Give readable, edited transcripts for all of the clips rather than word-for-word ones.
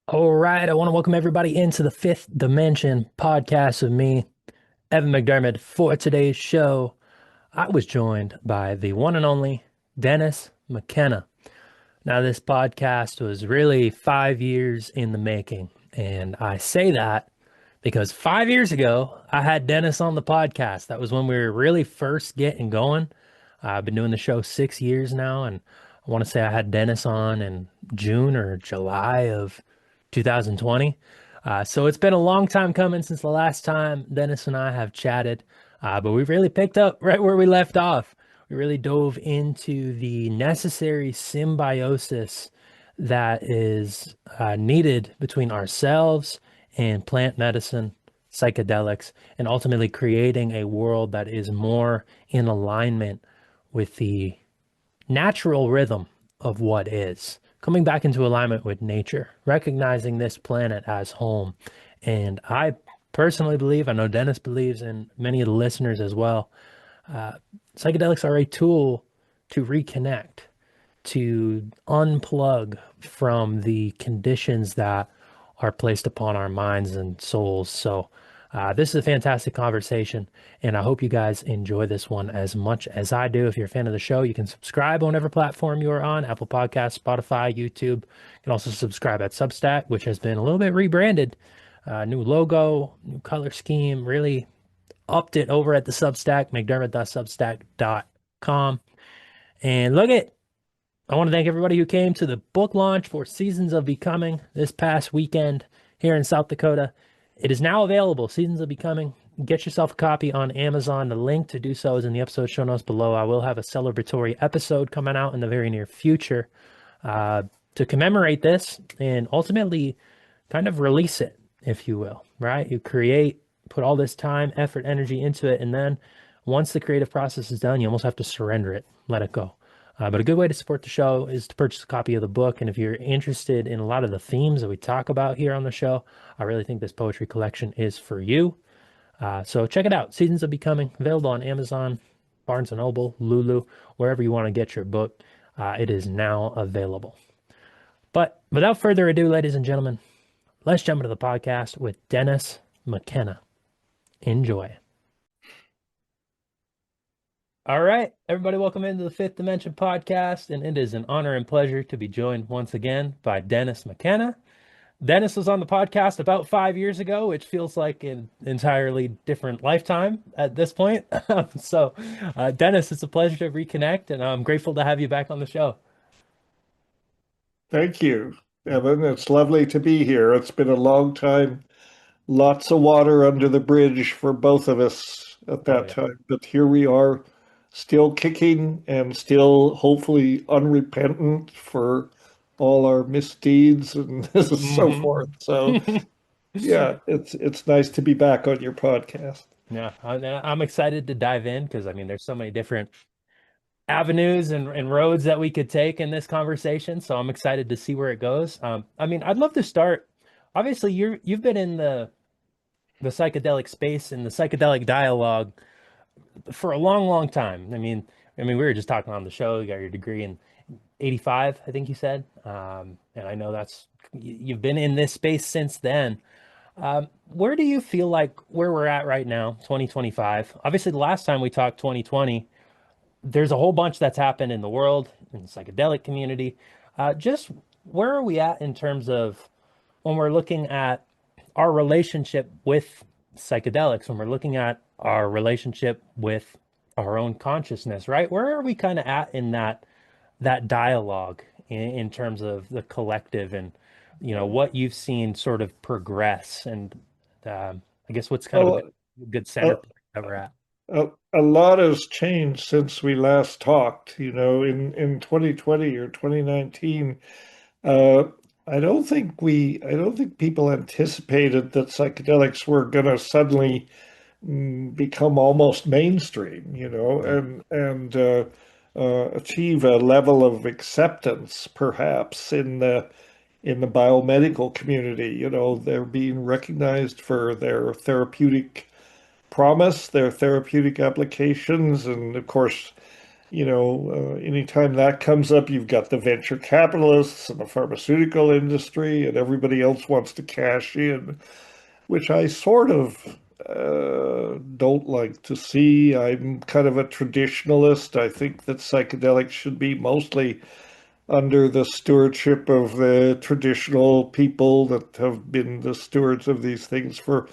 All right, I want to welcome everybody into the Fifth Dimension podcast with me, Evan McDermott. For today's show, I was joined by the one and only Dennis McKenna. Now, this podcast was really 5 years in the making, and I say that because 5 years ago, I had Dennis on the podcast. That was when we were really first getting going. I've been doing the show 6 years now, and I want to say I had Dennis on in June or July of 2020. So it's been a long time coming since the last time Dennis and I have chatted, but we really picked up right where we left off. We really dove into the necessary symbiosis that is needed between ourselves and plant medicine, psychedelics, and ultimately creating a world that is more in alignment with the natural rhythm of what is, coming back into alignment with nature, recognizing this planet as home. And I personally believe, I know Dennis believes, and many of the listeners as well, uh, psychedelics are a tool to reconnect, to unplug from the conditions that are placed upon our minds and souls. So, this is a fantastic conversation, and I hope you guys enjoy this one as much as I do. If you're a fan of the show, you can subscribe on whatever platform you are on, Apple Podcasts, Spotify, YouTube. You can also subscribe at Substack, which has been a little bit rebranded. New logo, new color scheme, really upped it over at the Substack, mcdermott.substack.com. And look at I want to thank everybody who came to the book launch for Seasons of Becoming this past weekend here in South Dakota. It is now available, Seasons of Becoming. Get yourself a copy on Amazon. The link to do so is in the episode show notes below. I will have a celebratory episode coming out in the very near future uh, to commemorate this and ultimately kind of release it, if you will, right? You create, put all this time, effort, energy into it, and then once the creative process is done, you almost have to surrender it, let it go. But a good way to support the show is to purchase a copy of the book. And if you're interested in a lot of the themes that we talk about here on the show, I really think this poetry collection is for you. So check it out. Seasons of Becoming, available on Amazon, Barnes& and Noble, Lulu, wherever you want to get your book. It is now available. But without further ado, ladies and gentlemen, let's jump into the podcast with Dennis McKenna. Enjoy. All right, everybody, welcome into the Fifth Dimension podcast, and it is an honor and pleasure to be joined once again by Dennis McKenna. Dennis was on the podcast about 5 years ago, which feels like an entirely different lifetime at this point. Dennis, it's a pleasure to reconnect, and I'm grateful to have you back on the show. Thank you, Evan. It's lovely to be here. It's been a long time, lots of water under the bridge for both of us at Oh that yeah. time. But here we are, still kicking and still hopefully unrepentant for all our misdeeds and so Hmm. forth. So yeah, it's nice to be back on your podcast. Yeah, I'm excited to dive in because I mean, there's so many different avenues and roads that we could take in this conversation. So I'm excited to see where it goes. I mean, I'd love to start. Obviously, you've been in the psychedelic space and the psychedelic dialogue for a long, long time. I mean, we were just talking on the show. You got your degree in '85, I think you said, and I know you've been in this space since then. Where do you feel like where we're at right now, 2025? Obviously, the last time we talked, 2020, there's a whole bunch that's happened in the world, in the psychedelic community. Just where are we at in terms of when we're looking at our relationship with psychedelics, when we're looking at our relationship with our own consciousness, right? Where are we kind of at in that dialogue in terms of the collective and what you've seen sort of progress and I guess what's kind of Well, a good center a, point that we're at. a lot has changed since we last talked. In 2020 or 2019. Uh, I don't think people anticipated that psychedelics were going to suddenly become almost mainstream, Yeah. and achieve a level of acceptance, perhaps in the biomedical community. They're being recognized for their therapeutic promise, their therapeutic applications, and of course, Anytime that comes up, you've got the venture capitalists and the pharmaceutical industry, and everybody else wants to cash in, which I sort of don't like to see. I'm kind of a traditionalist. I think that psychedelics should be mostly under the stewardship of the traditional people that have been the stewards of these things for,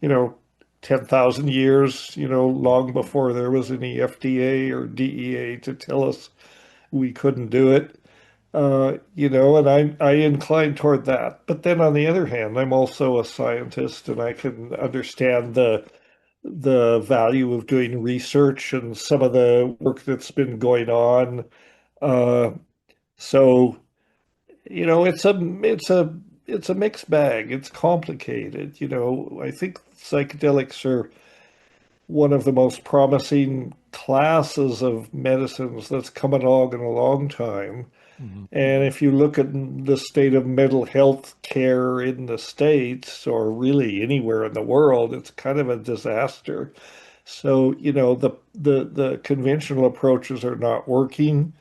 you know, 10,000 years, long before there was any FDA or DEA to tell us we couldn't do it. And I incline toward that. But then on the other hand, I'm also a scientist and I can understand the value of doing research and some of the work that's been going on. Uh, so it's a mixed bag. It's complicated. I think psychedelics are one of the most promising classes of medicines that's come along in a long time. Hmm. And if you look at the state of mental health care in the States or really anywhere in the world, it's kind of a disaster. So, the conventional approaches are not working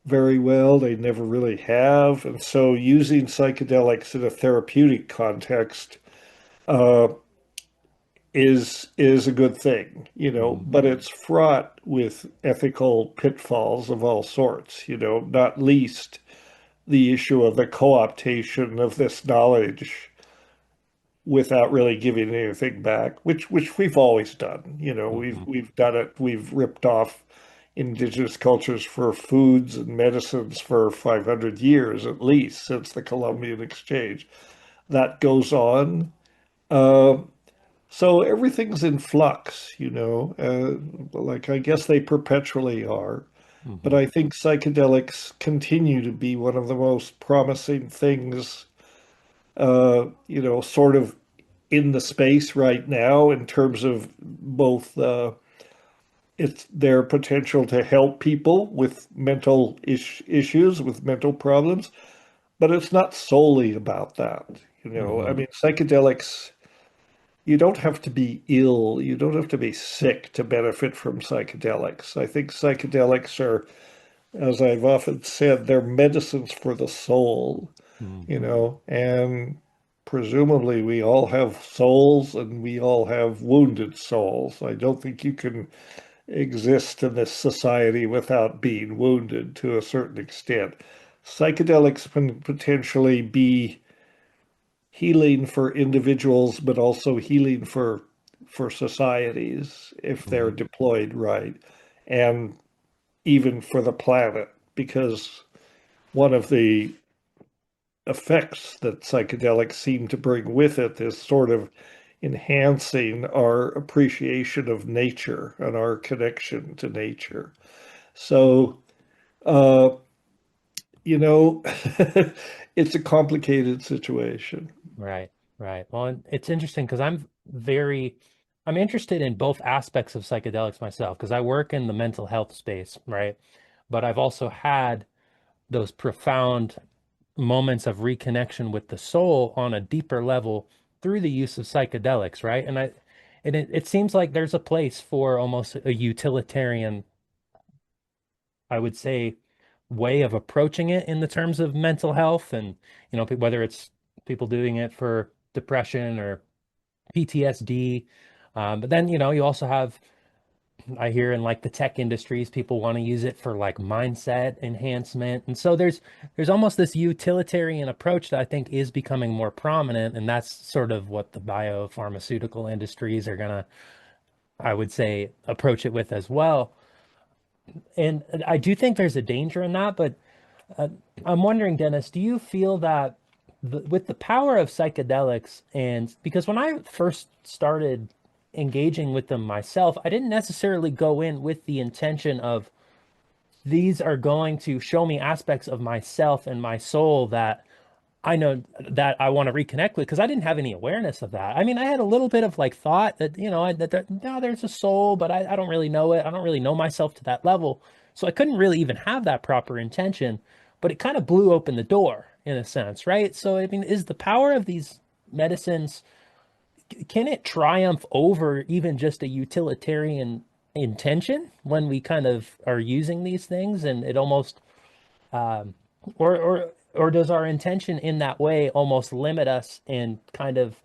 very well. They never really have. And so using psychedelics in a therapeutic context uh, is a good thing, Hmm. but it's fraught with ethical pitfalls of all sorts, not least the issue of the co-optation of this knowledge without really giving anything back, which we've always done. We've Hmm. we've done it. We've ripped off indigenous cultures for foods and medicines for 500 years at least since the Columbian Exchange. That goes on. Uh, so everything's in flux, like I guess they perpetually are. But Hmm. I think psychedelics continue to be one of the most promising things, sort of in the space right now in terms of both it's their potential to help people with mental issues, with mental problems, but it's not solely about that. I Hmm. mean, psychedelics, you don't have to be ill, you don't have to be sick to benefit from psychedelics. I think psychedelics are, as I've often said, they're medicines for the soul, Hmm. and presumably we all have souls and we all have wounded souls. I don't think you can exist in this society without being wounded to a certain extent. Psychedelics can potentially be healing for individuals, but also healing for societies if they're Hmm. deployed right, and even for the planet, because one of the effects that psychedelics seem to bring with it is sort of enhancing our appreciation of nature and our connection to nature. So, uh, you know, it's a complicated situation. Right, right. Well, and it's interesting because I'm interested in both aspects of psychedelics myself because I work in the mental health space, right? But I've also had those profound moments of reconnection with the soul on a deeper level through the use of psychedelics, right? And it seems like there's a place for almost a utilitarian, I would say, way of approaching it in the terms of mental health and, whether it's people doing it for depression or PTSD. But then, you also have, I hear in like the tech industries, people want to use it for like mindset enhancement. And so there's almost this utilitarian approach that I think is becoming more prominent. And that's sort of what the biopharmaceutical industries are gonna, I would say, approach it with as well. And I do think there's a danger in that, but uh, I'm wondering, Dennis, do you feel that with the power of psychedelics, and because when I first started engaging with them myself, I didn't necessarily go in with the intention of these are going to show me aspects of myself and my soul that I know that I want to reconnect with because I didn't have any awareness of that. I mean, I had a little bit of like thought that, no, there's a soul, but I don't really know it. I don't really know myself to that level. So I couldn't really even have that proper intention, but it kind of blew open the door in a sense, right? So, I mean, is the power of these medicines, can it triumph over even just a utilitarian intention when we kind of are using these things, and it almost um, or does our intention in that way almost limit us and kind of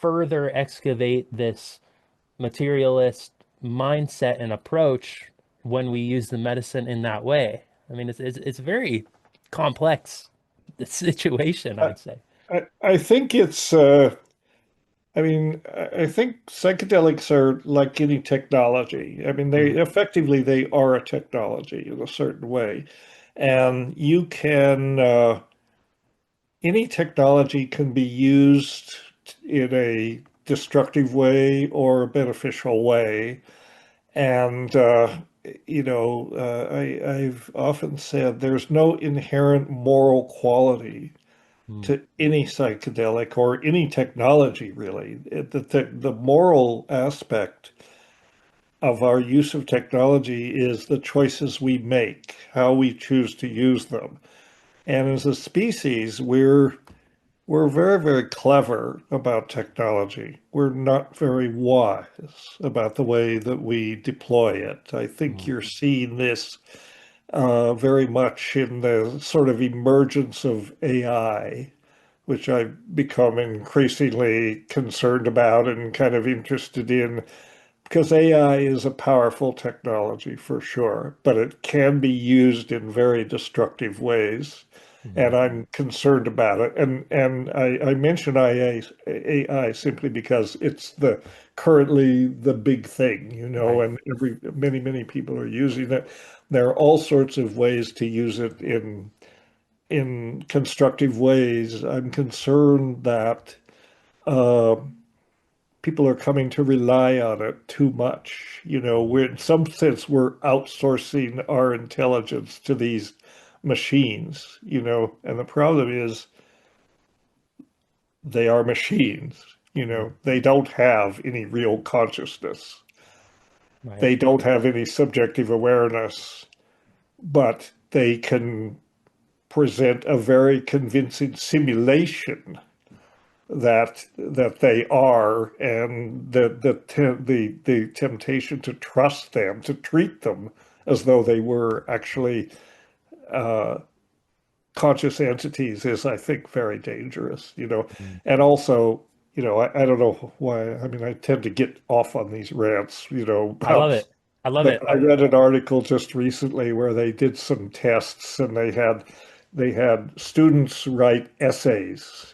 further excavate this materialist mindset and approach when we use the medicine in that way? I mean, it's a very complex situation, I, I'd say. I think it's I mean, I think psychedelics are like any technology. I mean, they Mhm. effectively they are a technology in a certain way. And you can any technology can be used in a destructive way or a beneficial way. And I've often said there's no inherent moral quality Mm. to any psychedelic or any technology, really. The moral aspect of our use of technology is the choices we make, how we choose to use them. And as a species, we're very, very clever about technology. We're not very wise about the way that we deploy it. I think Mm. you're seeing this very much in the sort of emergence of AI, which I've become increasingly concerned about and kind of interested in, because AI is a powerful technology for sure, but it can be used in very destructive ways. And Mhm. I'm concerned about it. And I mention AI simply because it's the currently the big thing, Right. and many people are using it. There are all sorts of ways to use it in constructive ways. I'm concerned that uh, people are coming to rely on it too much. Mhm. We're in some sense we're outsourcing our intelligence to these machines. And the problem is they are machines. Mhm. They don't have any real consciousness. Right. They don't have any subjective awareness, but they can present a very convincing simulation that they are, and the temptation to trust them, to treat them as though they were actually uh, conscious entities is, I think, very dangerous. Mm. And also, I don't know why. I mean, I tend to get off on these rants, I love about it. I love but it. I read an article just recently where they did some tests and they had students write essays.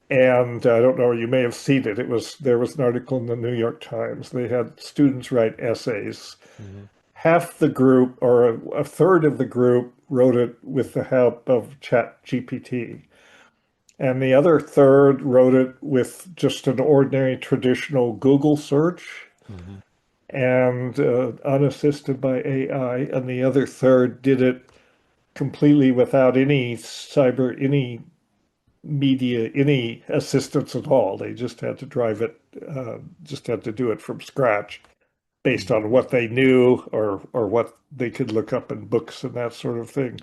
And I don't know, you may have seen it. There was an article in the New York Times. They had students write essays. Mhm. Half the group, or a third of the group, wrote it with the help of Chat GPT. And the other third wrote it with just an ordinary traditional Google search Mhm. and unassisted by AI. And the other third did it completely without any media, any assistance at all. They just had to just had to do it from scratch based Mhm. on what they knew or what they could look up in books and that sort of thing.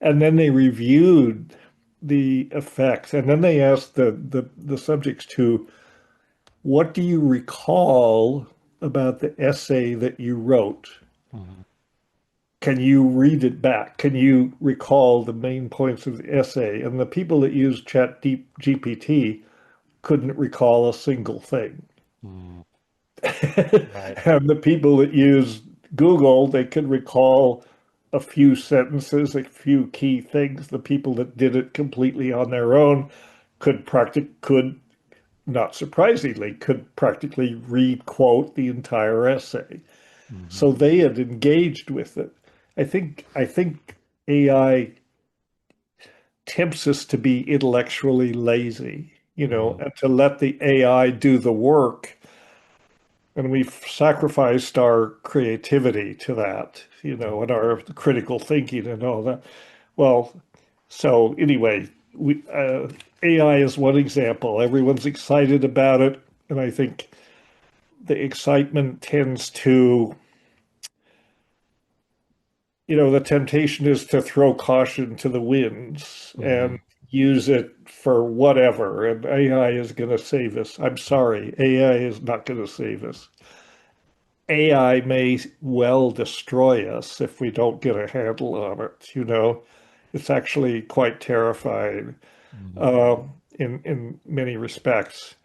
And then they reviewed the effects, and then they asked the subjects to, what do you recall about the essay that you wrote? Mhm. Can you read it back? Can you recall the main points of the essay? And the people that used Chat GPT couldn't recall a single thing. Mm. Right. And the people that use Google, they could recall a few sentences, a few key things. The people that did it completely on their own could, not surprisingly, could practically re-quote the entire essay. Mhm. So they had engaged with it. I think AI tempts us to be intellectually lazy, Mm. and to let the AI do the work. And we've sacrificed our creativity to that, Yeah. and our critical thinking and all that. Well, so anyway, AI is one example. Everyone's excited about it. And I think the excitement tends to, the temptation is to throw caution to the winds and Mhm. use it for whatever. And AI is going to save us. I'm sorry, AI is not going to save us. AI may well destroy us if we don't get a handle on it, you know. It's actually quite terrifying Mhm. uh, in many respects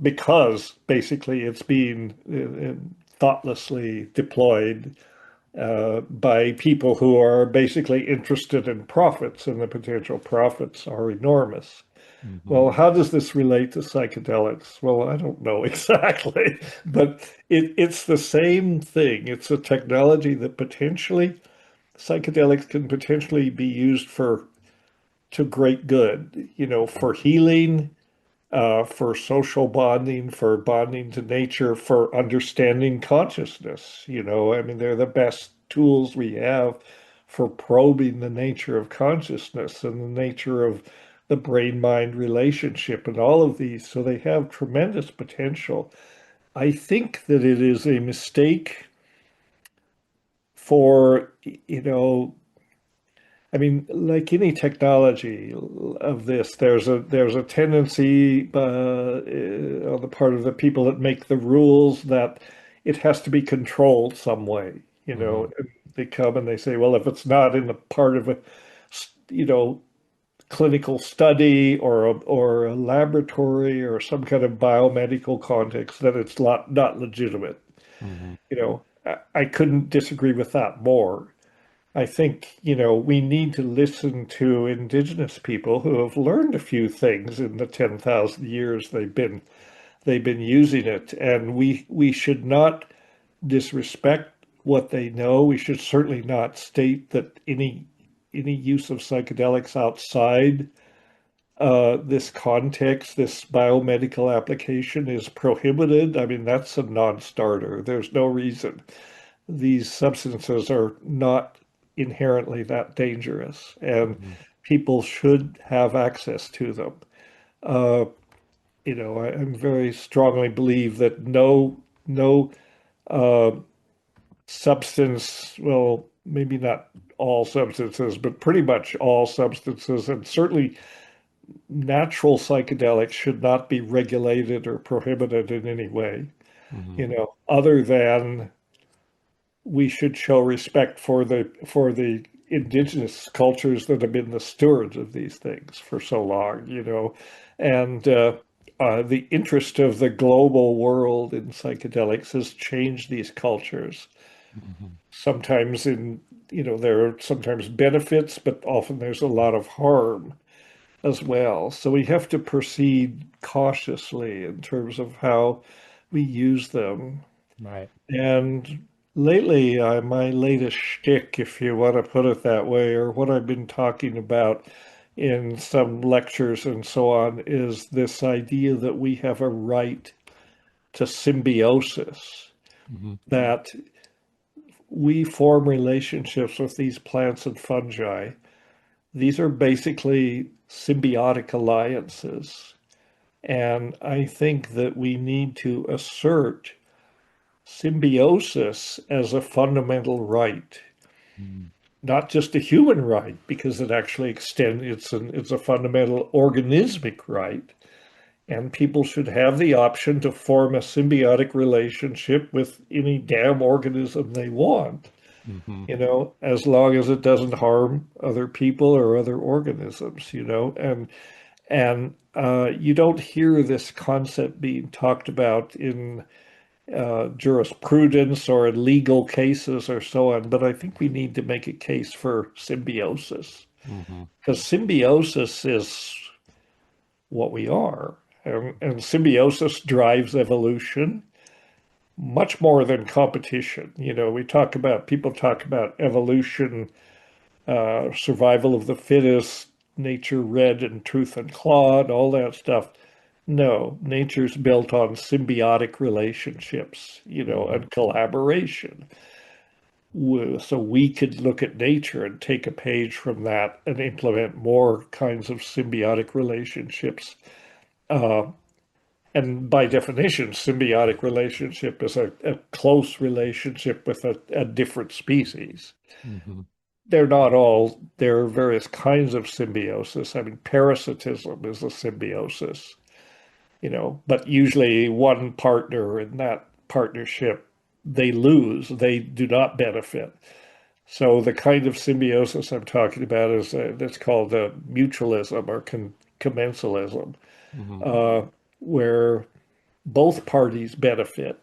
because basically it's being thoughtlessly deployed by people who are basically interested in profits, and the potential profits are enormous. Mhm. Well, how does this relate to psychedelics? Well, I don't know exactly, but it's the same thing. It's a technology that potentially psychedelics can potentially be used for to great good, you know, for healing, for social bonding, for bonding to nature, for understanding consciousness. You know, I mean, they're the best tools we have for probing the nature of consciousness and the nature of the brain-mind relationship and all of these. So they have tremendous potential. I think that it is a mistake for, you know, I mean, like any technology of this, there's a tendency on the part of the people that make the rules that it has to be controlled some way. You know, Mhm. and they come and they say, well, if it's not in the part of a, you know, clinical study or a laboratory or some kind of biomedical context, then it's not legitimate. Mhm. You know, I couldn't disagree with that more. I think, you know, we need to listen to indigenous people who have learned a few things in the 10,000 years they've been using it. And we should not disrespect what they know. We should certainly not state that any use of psychedelics outside this context, this biomedical application is prohibited. I mean, that's a non-starter. There's no reason. These substances are not inherently that dangerous, and Mhm. people should have access to them. Uh, you know, I'm very strongly believe that no uh, substance, well, maybe not all substances, but pretty much all substances, and certainly natural psychedelics should not be regulated or prohibited in any way, Mhm. you know, other than we should show respect for the indigenous cultures that have been the stewards of these things for so long, you know, and the interest of the global world in psychedelics has changed these cultures. Mhm. Sometimes in, you know, there are sometimes benefits, but often there's a lot of harm as well. So we have to proceed cautiously in terms of how we use them. Right. And lately, my latest shtick, if you want to put it that way, or what I've been talking about in some lectures and so on, is this idea that we have a right to symbiosis, Mhm. that we form relationships with these plants and fungi. These are basically symbiotic alliances. And I think that we need to assert symbiosis as a fundamental right, Mhm. not just a human right, because it actually extends, it's a fundamental organismic right. And people should have the option to form a symbiotic relationship with any damn organism they want, Mhm. you know, as long as it doesn't harm other people or other organisms, you know, and you don't hear this concept being talked about in jurisprudence or in legal cases or so on, but I think we need to make a case for symbiosis Mhm. because symbiosis is what we are. And symbiosis drives evolution much more than competition. You know, people talk about evolution, survival of the fittest, nature red and truth and clawed, all that stuff. No, nature's built on symbiotic relationships, you know, Mhm. and collaboration. So we could look at nature and take a page from that and implement more kinds of symbiotic relationships. Uh, and by definition, symbiotic relationship is a close relationship with a different species. Mhm. They're not all, there are various kinds of symbiosis. I mean, parasitism is a symbiosis, you know, but usually one partner in that partnership they lose, they do not benefit. So the kind of symbiosis I'm talking about is that's called mutualism or commensalism, Hmm. uh, where both parties benefit.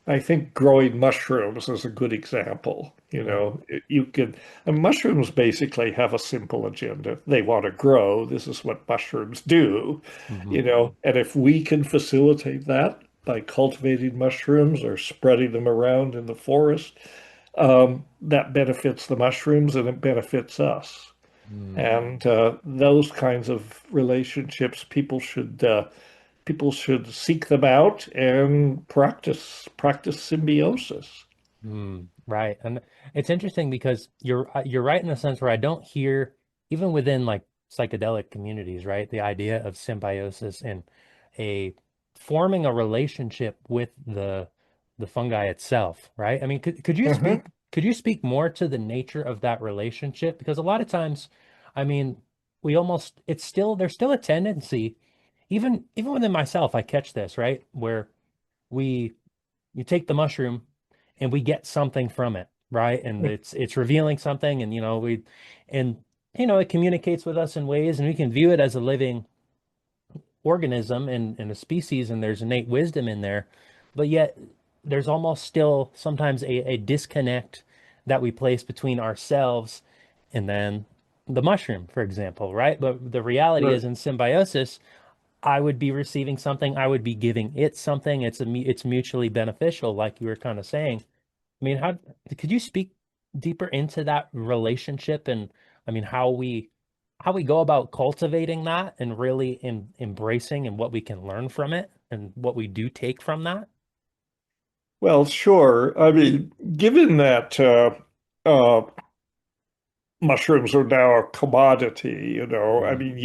I think growing mushrooms is a good example. Right. You can, and mushrooms basically have a simple agenda. They want to grow. This is what mushrooms do, Hmm. and if we can facilitate that by cultivating mushrooms or spreading them around in the forest, that benefits the mushrooms and it benefits us. Mm. And those kinds of relationships, people should seek them out and practice symbiosis. Right. And it's interesting because you're right in the sense where I don't hear even within like psychedelic communities, right? The idea of symbiosis and a forming a relationship with the fungi itself, right? I mean, Uh-huh. could you speak more to the nature of that relationship? Because a lot of times, I mean, we almost it's still there's still a tendency, even within myself, I catch this, right? Where we you take the mushroom and we get something from it, right? And it's revealing something, and and it communicates with us in ways, and we can view it as a living organism and a species, and there's innate wisdom in there, but yet there's almost still sometimes a disconnect that we place between ourselves and then the mushroom, for example, right? But the reality Right. is in symbiosis, I would be receiving something, I would be giving it something. It's mutually beneficial, like you were kind of saying. I mean, how could you speak deeper into that relationship and I mean how we go about cultivating that and really embracing and what we can learn from it and what we do take from that? Well, sure. I mean, given that uh, mushrooms are now a commodity, I Mm, mean,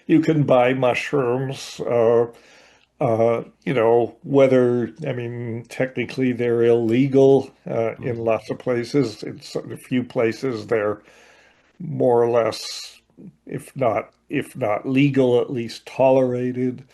you can buy mushrooms, whether, I mean, technically they're illegal in mm, lots of places. In a few places, they're more or less, if not legal, at least tolerated.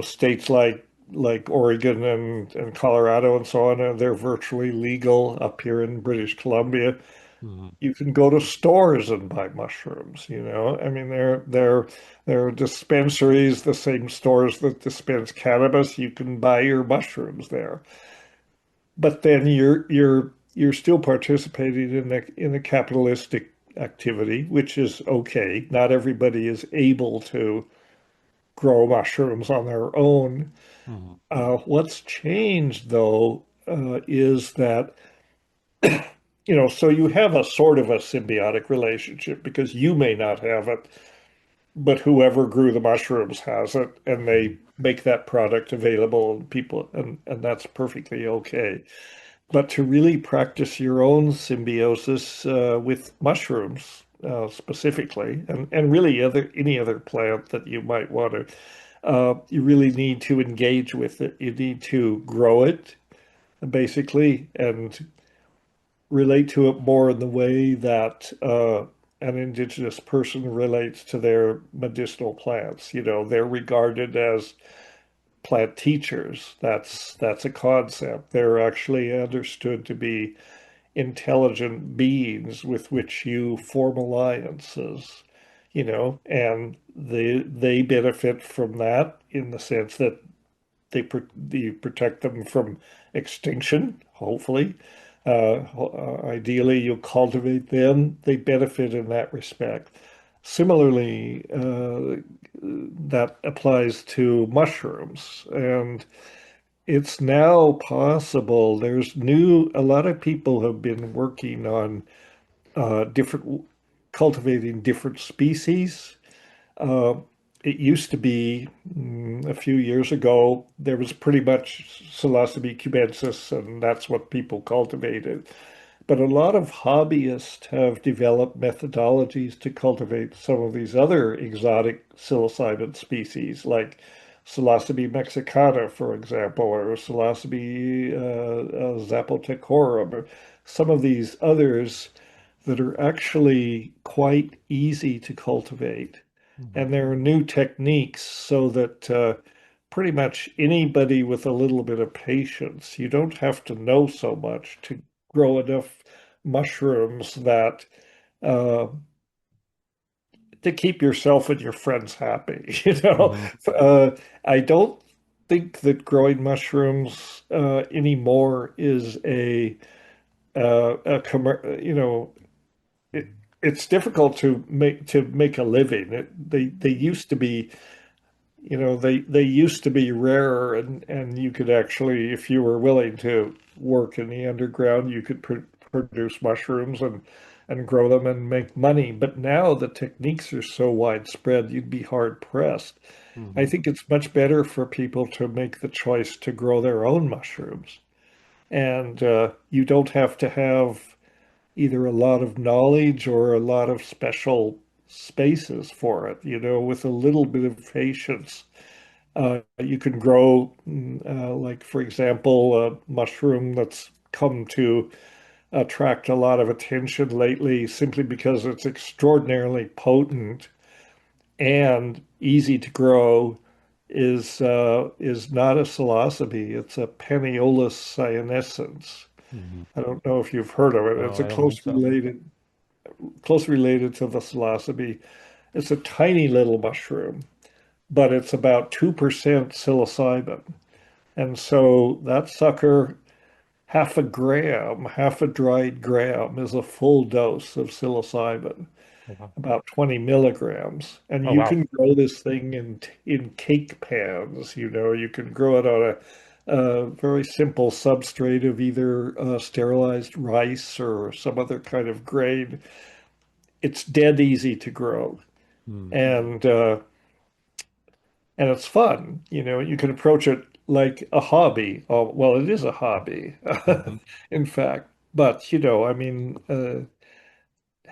States like Oregon and Colorado and so on, they're virtually legal. Up here in British Columbia, mm, you can go to stores and buy mushrooms. I mean, there are dispensaries, the same stores that dispense cannabis. You can buy your mushrooms there. But then you're still participating in a capitalistic activity, which is okay. Not everybody is able to grow mushrooms on their own. mm, What's changed, though, is that, so you have a sort of a symbiotic relationship because you may not have it, but whoever grew the mushrooms has it, and they mm, make that product available and people, and that's perfectly okay. But to really practice your own symbiosis with mushrooms specifically, and really any other plant that you might want to, you really need to engage with it. You need to grow it, basically, and relate to it more in the way that an indigenous person relates to their medicinal plants. They're regarded as plant teachers. That's a concept. They're actually understood to be intelligent beings with which you form alliances, and they benefit from that in the sense that you protect them from extinction, hopefully. Ideally, you cultivate them. They benefit in that respect. Similarly, that applies to mushrooms. And it's now possible. A lot of people have been working on cultivating different species. Uh, it used to be a few years ago, there was pretty much Psilocybe cubensis, and that's what people cultivated. But a lot of hobbyists have developed methodologies to cultivate some of these other exotic psilocybin species, like Psilocybe mexicana, for example, or Psilocybe zapotecorum, or some of these others that are actually quite easy to cultivate. mm, And there are new techniques so that pretty much anybody with a little bit of patience. You don't have to know so much to grow enough mushrooms that uh, to keep yourself and your friends happy. Hmm. Uh, I don't think that growing mushrooms anymore is a it, it's difficult to make a living. They used to be, they used to be rarer, and you could actually, if you were willing to work in the underground, you could produce mushrooms and grow them and make money. But now the techniques are so widespread, you'd be hard pressed. I Hmm. think it's much better for people to make the choice to grow their own mushrooms. And you don't have to have either a lot of knowledge or a lot of special spaces for it. With a little bit of patience, you can grow, like, for example, a mushroom that's come to attract a lot of attention lately simply because it's extraordinarily potent and easy to grow is not a psilocybe. It's a Paniolus cyanescens. Hmm. I don't know if you've heard of it. It's No, a I don't think so. close related to the psilocybe. It's a tiny little mushroom, but it's about 2% psilocybin. And so that sucker, half a dried gram is a full dose of psilocybin, Oh, wow. about 20 milligrams. And Oh, you wow. can grow this thing in cake pans. You can grow it on a very simple substrate of either sterilized rice or some other kind of grain. It's dead easy to grow, Mm. and uh, and it's fun. You can approach it like a hobby. Oh, well, it is a hobby, Hmm. in fact. But I mean,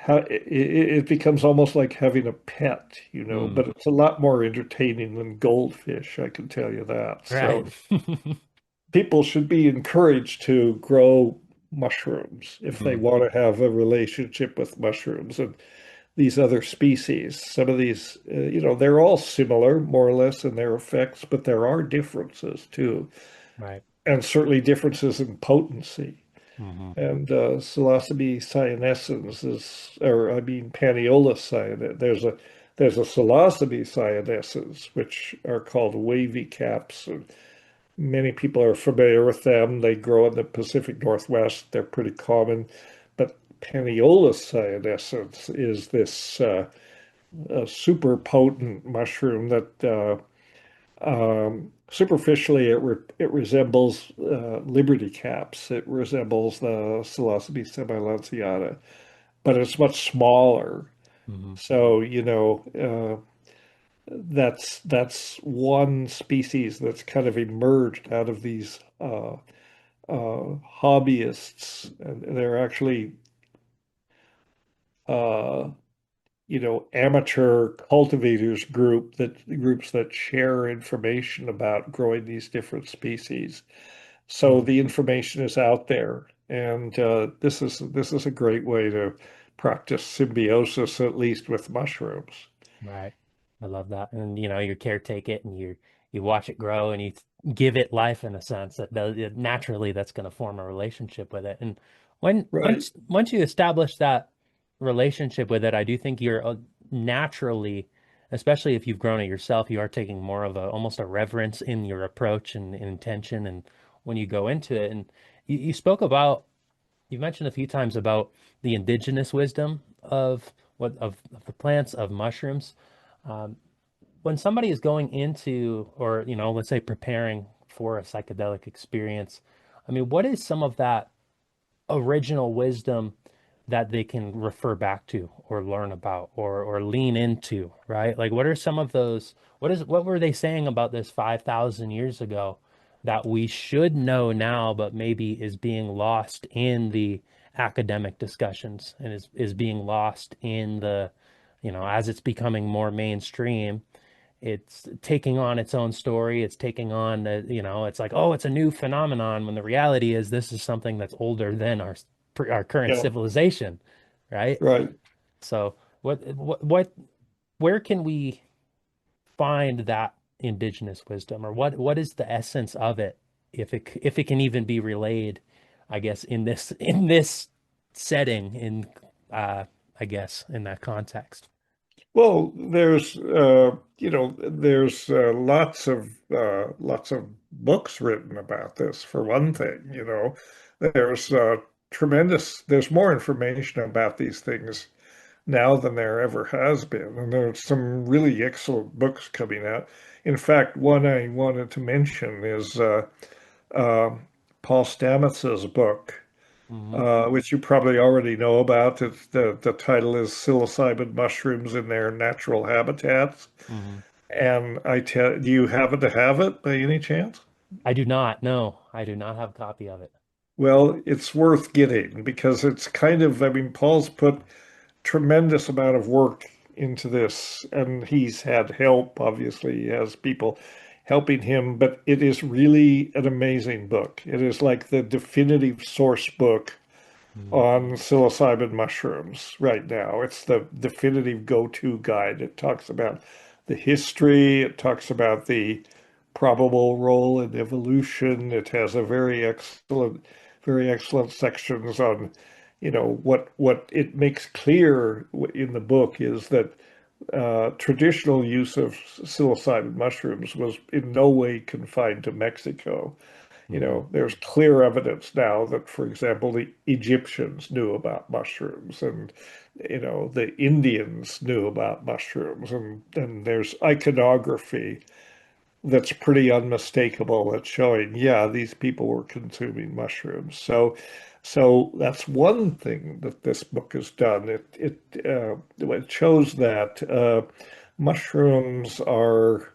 it becomes almost like having a pet. Mm. But it's a lot more entertaining than goldfish, I can tell you that. Right. So people should be encouraged to grow mushrooms if they Mm. want to have a relationship with mushrooms and these other species. Some of these, they're all similar, more or less, in their effects, but there are differences too, Right. and certainly differences in potency. Hmm. And psilocybe cyanescens or I mean, Paniolus cyanescens. There's a psilocybe cyanescens, which are called wavy caps. And many people are familiar with them. They grow in the Pacific Northwest. They're pretty common. But Paniolus cyanescens is this super potent mushroom that superficially it resembles liberty caps. It resembles the Psilocybe semilanceata, but it's much smaller. Hmm. So, that's one species that's kind of emerged out of these hobbyists, and they're actually uh, amateur cultivators groups that share information about growing these different species. So Mm. the information is out there, and this is a great way to practice symbiosis, at least with mushrooms. Right. I love that. And you caretake it and you watch it grow and you give it life in a sense that does naturally that's going to form a relationship with it. And when Right. once you establish that relationship with it, I do think you're naturally, especially if you've grown it yourself, you are taking more of a almost a reverence in your approach and intention and when you go into it. And you spoke about you mentioned a few times about the indigenous wisdom of of the plants of mushrooms. Um, when somebody is going into, or let's say preparing for a psychedelic experience, I mean, what is some of that original wisdom that they can refer back to or learn about or lean into, right? Like what are some of those what were they saying about this 5,000 years ago that we should know now but maybe is being lost in the academic discussions and is being lost in the as it's becoming more mainstream, it's taking on its own story. It's taking on it's like, oh, it's a new phenomenon when the reality is this is something that's older than our current Yeah. civilization, right? Right. So where can we find that indigenous wisdom, or what is the essence of it, if it can even be relayed, I guess, in this setting, in I guess in that context. Well, there's lots of books written about this for one thing, There's there's more information about these things now than there ever has been, and there's some really excellent books coming out. In fact, one I wanted to mention is uh, Paul Stamets's book, Hmm. which you probably already know about. The title is Psilocybin Mushrooms in Their Natural Habitats. Hmm. And do you happen to have it by any chance? I do not. No, I do not have a copy of it. Well, it's worth getting because it's kind of, I mean, Paul's put tremendous amount of work into this, and he's had help. Obviously, he has people helping him, but it is really an amazing book. It is like the definitive source book Mm. on psilocybin mushrooms right now. It's the definitive go-to guide. It talks about the history, it talks about the probable role in evolution. It has a very excellent sections on, what it makes clear in the book is that traditional use of psilocybin mushrooms was in no way confined to Mexico. Hmm. There's clear evidence now that, for example, the Egyptians knew about mushrooms and, the Indians knew about mushrooms. And there's iconography that's pretty unmistakable that's showing, yeah, these people were consuming mushrooms. So that's one thing that this book has done. It shows that mushrooms are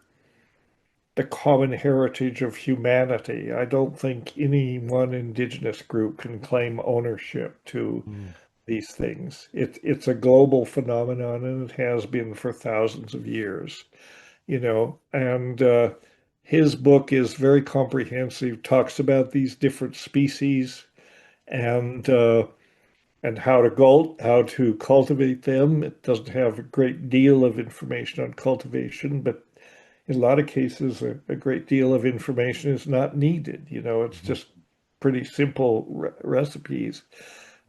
the common heritage of humanity. I don't think any one indigenous group can claim ownership to Mm. these things. It's a global phenomenon and it has been for thousands of years, and his book is very comprehensive, talks about these different species and uh, and how to cultivate them. It doesn't have a great deal of information on cultivation, but in a lot of cases, a great deal of information is not needed. It's Mhm. just pretty simple recipes.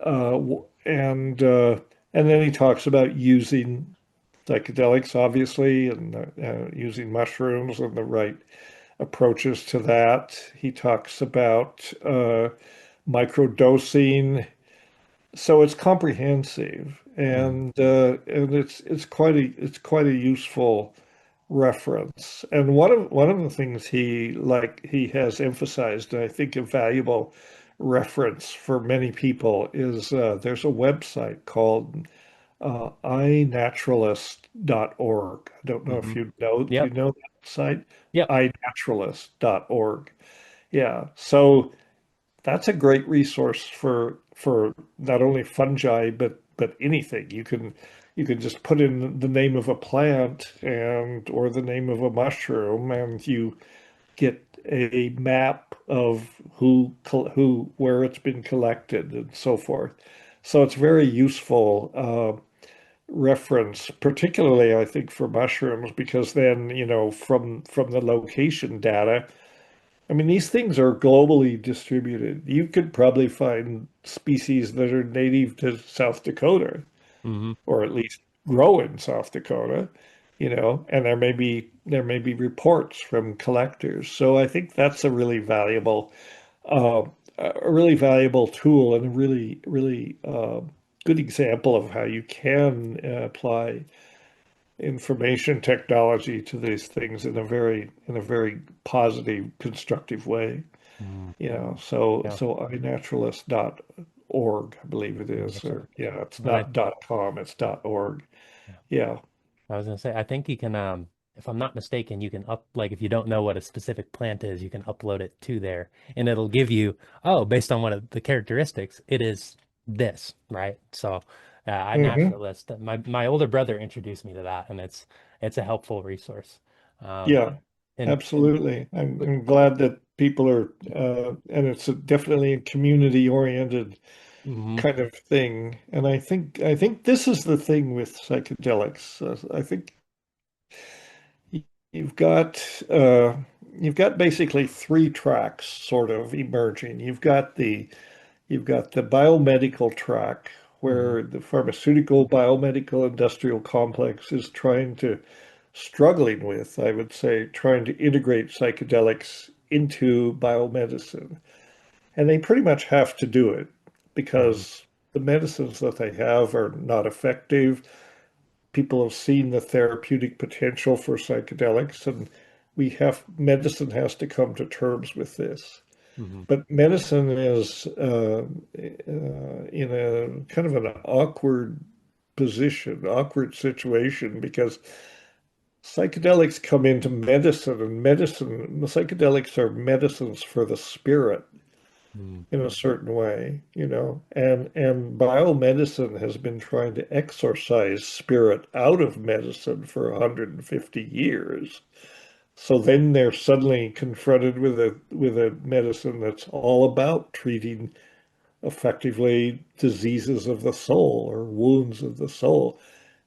Uh, and and then he talks about using psychedelics, obviously, and using mushrooms and the right approaches to that. He talks about microdosing, so it's comprehensive, Mm. and it's quite a useful reference. And one of the things he has emphasized, and I think a valuable reference for many people is there's a website called inaturalist.org. I don't know if Hmm. you know, do you Yep. know that site? Yep. inaturalist.org. Yeah. So that's a great resource for not only fungi but anything. You can just put in the name of a plant and or the name of a mushroom, and you get a map of where it's been collected and so forth. So it's very useful reference, particularly I think for mushrooms, because then from the location data. I mean, these things are globally distributed. You could probably find species that are native to South Dakota, Hmm. or at least grow in South Dakota, and there may be reports from collectors. So I think that's uh, a really valuable tool and a really, really good example of how you can apply information technology to these things in a very positive, constructive way. Mm. So Yeah. inaturalist.org, I believe it is, Gotcha. or yeah, it's And not .com, it's .org. yeah. Yeah. I was gonna say, I think you can, if I'm not mistaken, you can like, if you don't know what a specific plant is, you can upload it to there, and it'll give you, oh, based on one of the characteristics, it is this, right? So, I Hmm. naturalist. My older brother introduced me to that, and it's a helpful resource. Um, Yeah, and absolutely. I'm glad that people are, and it's definitely a community-oriented mhm. kind of thing. And I think this is the thing with psychedelics. I think you've got uh, you've got basically three tracks sort of emerging. You've got the biomedical track Hmm. where the pharmaceutical biomedical industrial complex is struggling with, I would say, trying to integrate psychedelics into biomedicine. And they pretty much have to do it Hmm. because the medicines that they have are not effective. People have seen the therapeutic potential for psychedelics, and medicine has to come to terms with this. Hmm. But medicine is in a kind of an awkward position, awkward situation, because psychedelics come into medicine, and the psychedelics are medicines for the spirit Hmm. in a certain way, and biomedicine has been trying to exorcise spirit out of medicine for 150 years. So then they're suddenly confronted with a medicine that's all about treating effectively diseases of the soul or wounds of the soul.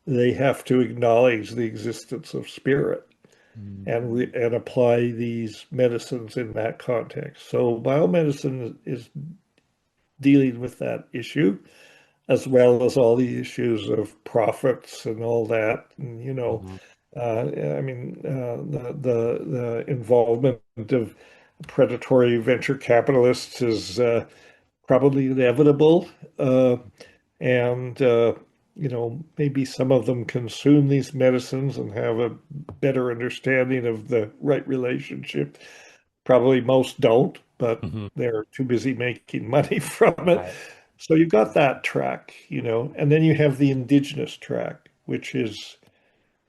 They have to acknowledge the existence of spirit Hmm. and apply these medicines in that context. So biomedicine is dealing with that issue, as well as all the issues of profits and all that. And, Hmm. I mean, the involvement of predatory venture capitalists is probably inevitable. And maybe some of them consume these medicines and have a better understanding of the right relationship. Probably most don't, but Hmm. they're too busy making money from it. Right. So you've got that track, and then you have the indigenous track, which is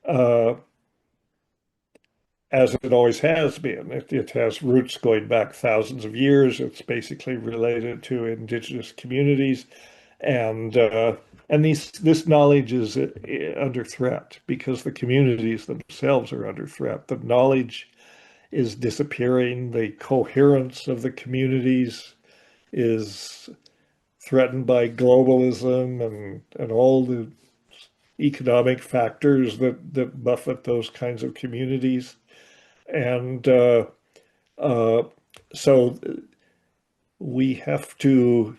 uh, as it always has been. It has roots going back thousands of years. It's basically related to indigenous communities, and this knowledge is under threat because the communities themselves are under threat. The knowledge is disappearing. The coherence of the communities is threatened by globalism and all the economic factors that buffet those kinds of communities. And uh, so we have to,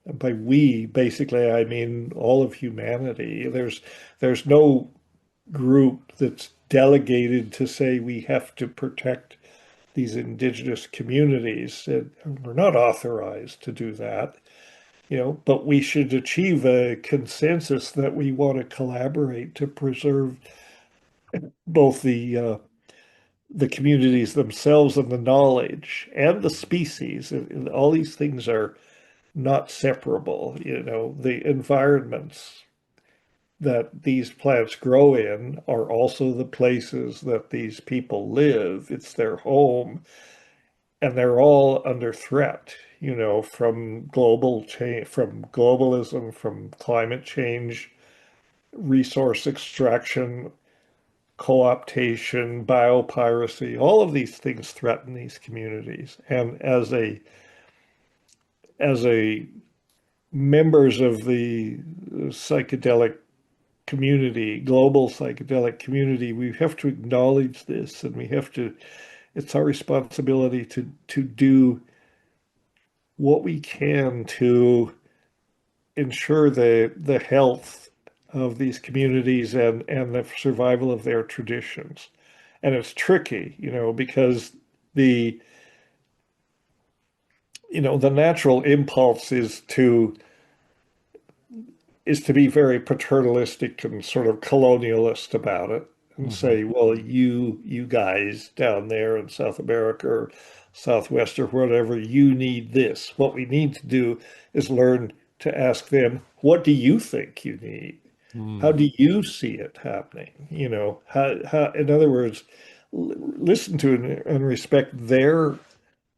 by we, basically, I mean all of humanity. There's no group that's delegated to say we have to protect these indigenous communities. We're not authorized to do that, but we should achieve a consensus that we want to collaborate to preserve both the communities themselves and the knowledge and the species. And all these things are not separable. The environments that these plants grow in are also the places that these people live. It's their home, and they're all under threat, from global change, from globalism, from climate change, resource extraction, co-optation, biopiracy. All of these things threaten these communities. And as a members of the psychedelic community, global psychedelic community, we have to acknowledge this, and it's our responsibility to do what we can to ensure the health of these communities and the survival of their traditions. And it's tricky, because the the natural impulse is to be very paternalistic and sort of colonialist about it and Hmm. say, well, you guys down there in South America or Southwest or whatever, you need this. What we need to do is learn to ask them, what do you think you need? How Hmm. do you see it happening? In other words, listen to and respect their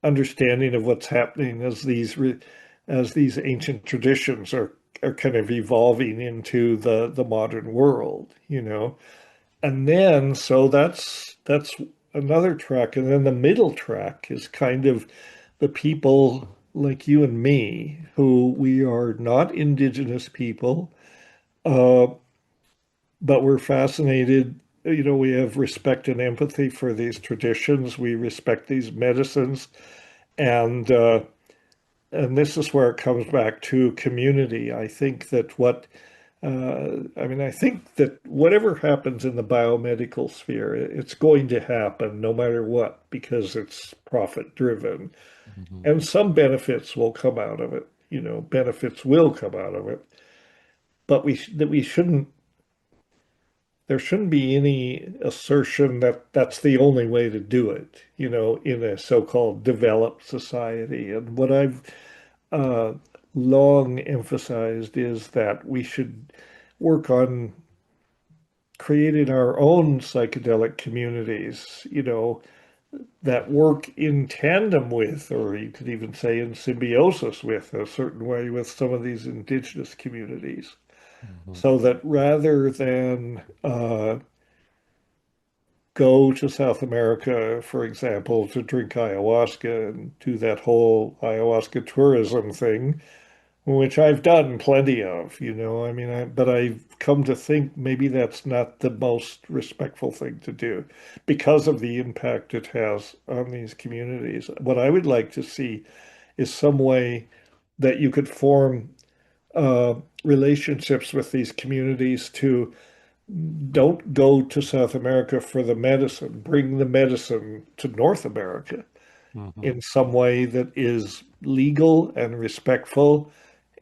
understanding of what's happening as these ancient traditions are kind of evolving into the modern world, And then so that's another track. And then the middle track is kind of the people like you and me, who we are not indigenous people, uh, but we're fascinated we have respect and empathy for these traditions. We respect these medicines, and and this is where it comes back to community. I think that I think that whatever happens in the biomedical sphere, it's going to happen no matter what because it's profit driven. Mhm. And some benefits will come out of it. Benefits will come out of it. But we shouldn't there shouldn't be any assertion that that's the only way to do it, in a so-called developed society. And what I've uh, long emphasized is that we should work on creating our own psychedelic communities, that work in tandem with, or you could even say in symbiosis with, a certain way with some of these indigenous communities. Mhm. So that rather than go to South America, for example, to drink ayahuasca and do that whole ayahuasca tourism thing, which I've done plenty of, but I've come to think maybe that's not the most respectful thing to do because of the impact it has on these communities. What I would like to see is some way that you could form uh, relationships with these communities to don't go to South America for the medicine, bring the medicine to North America Mhm. in some way that is legal and respectful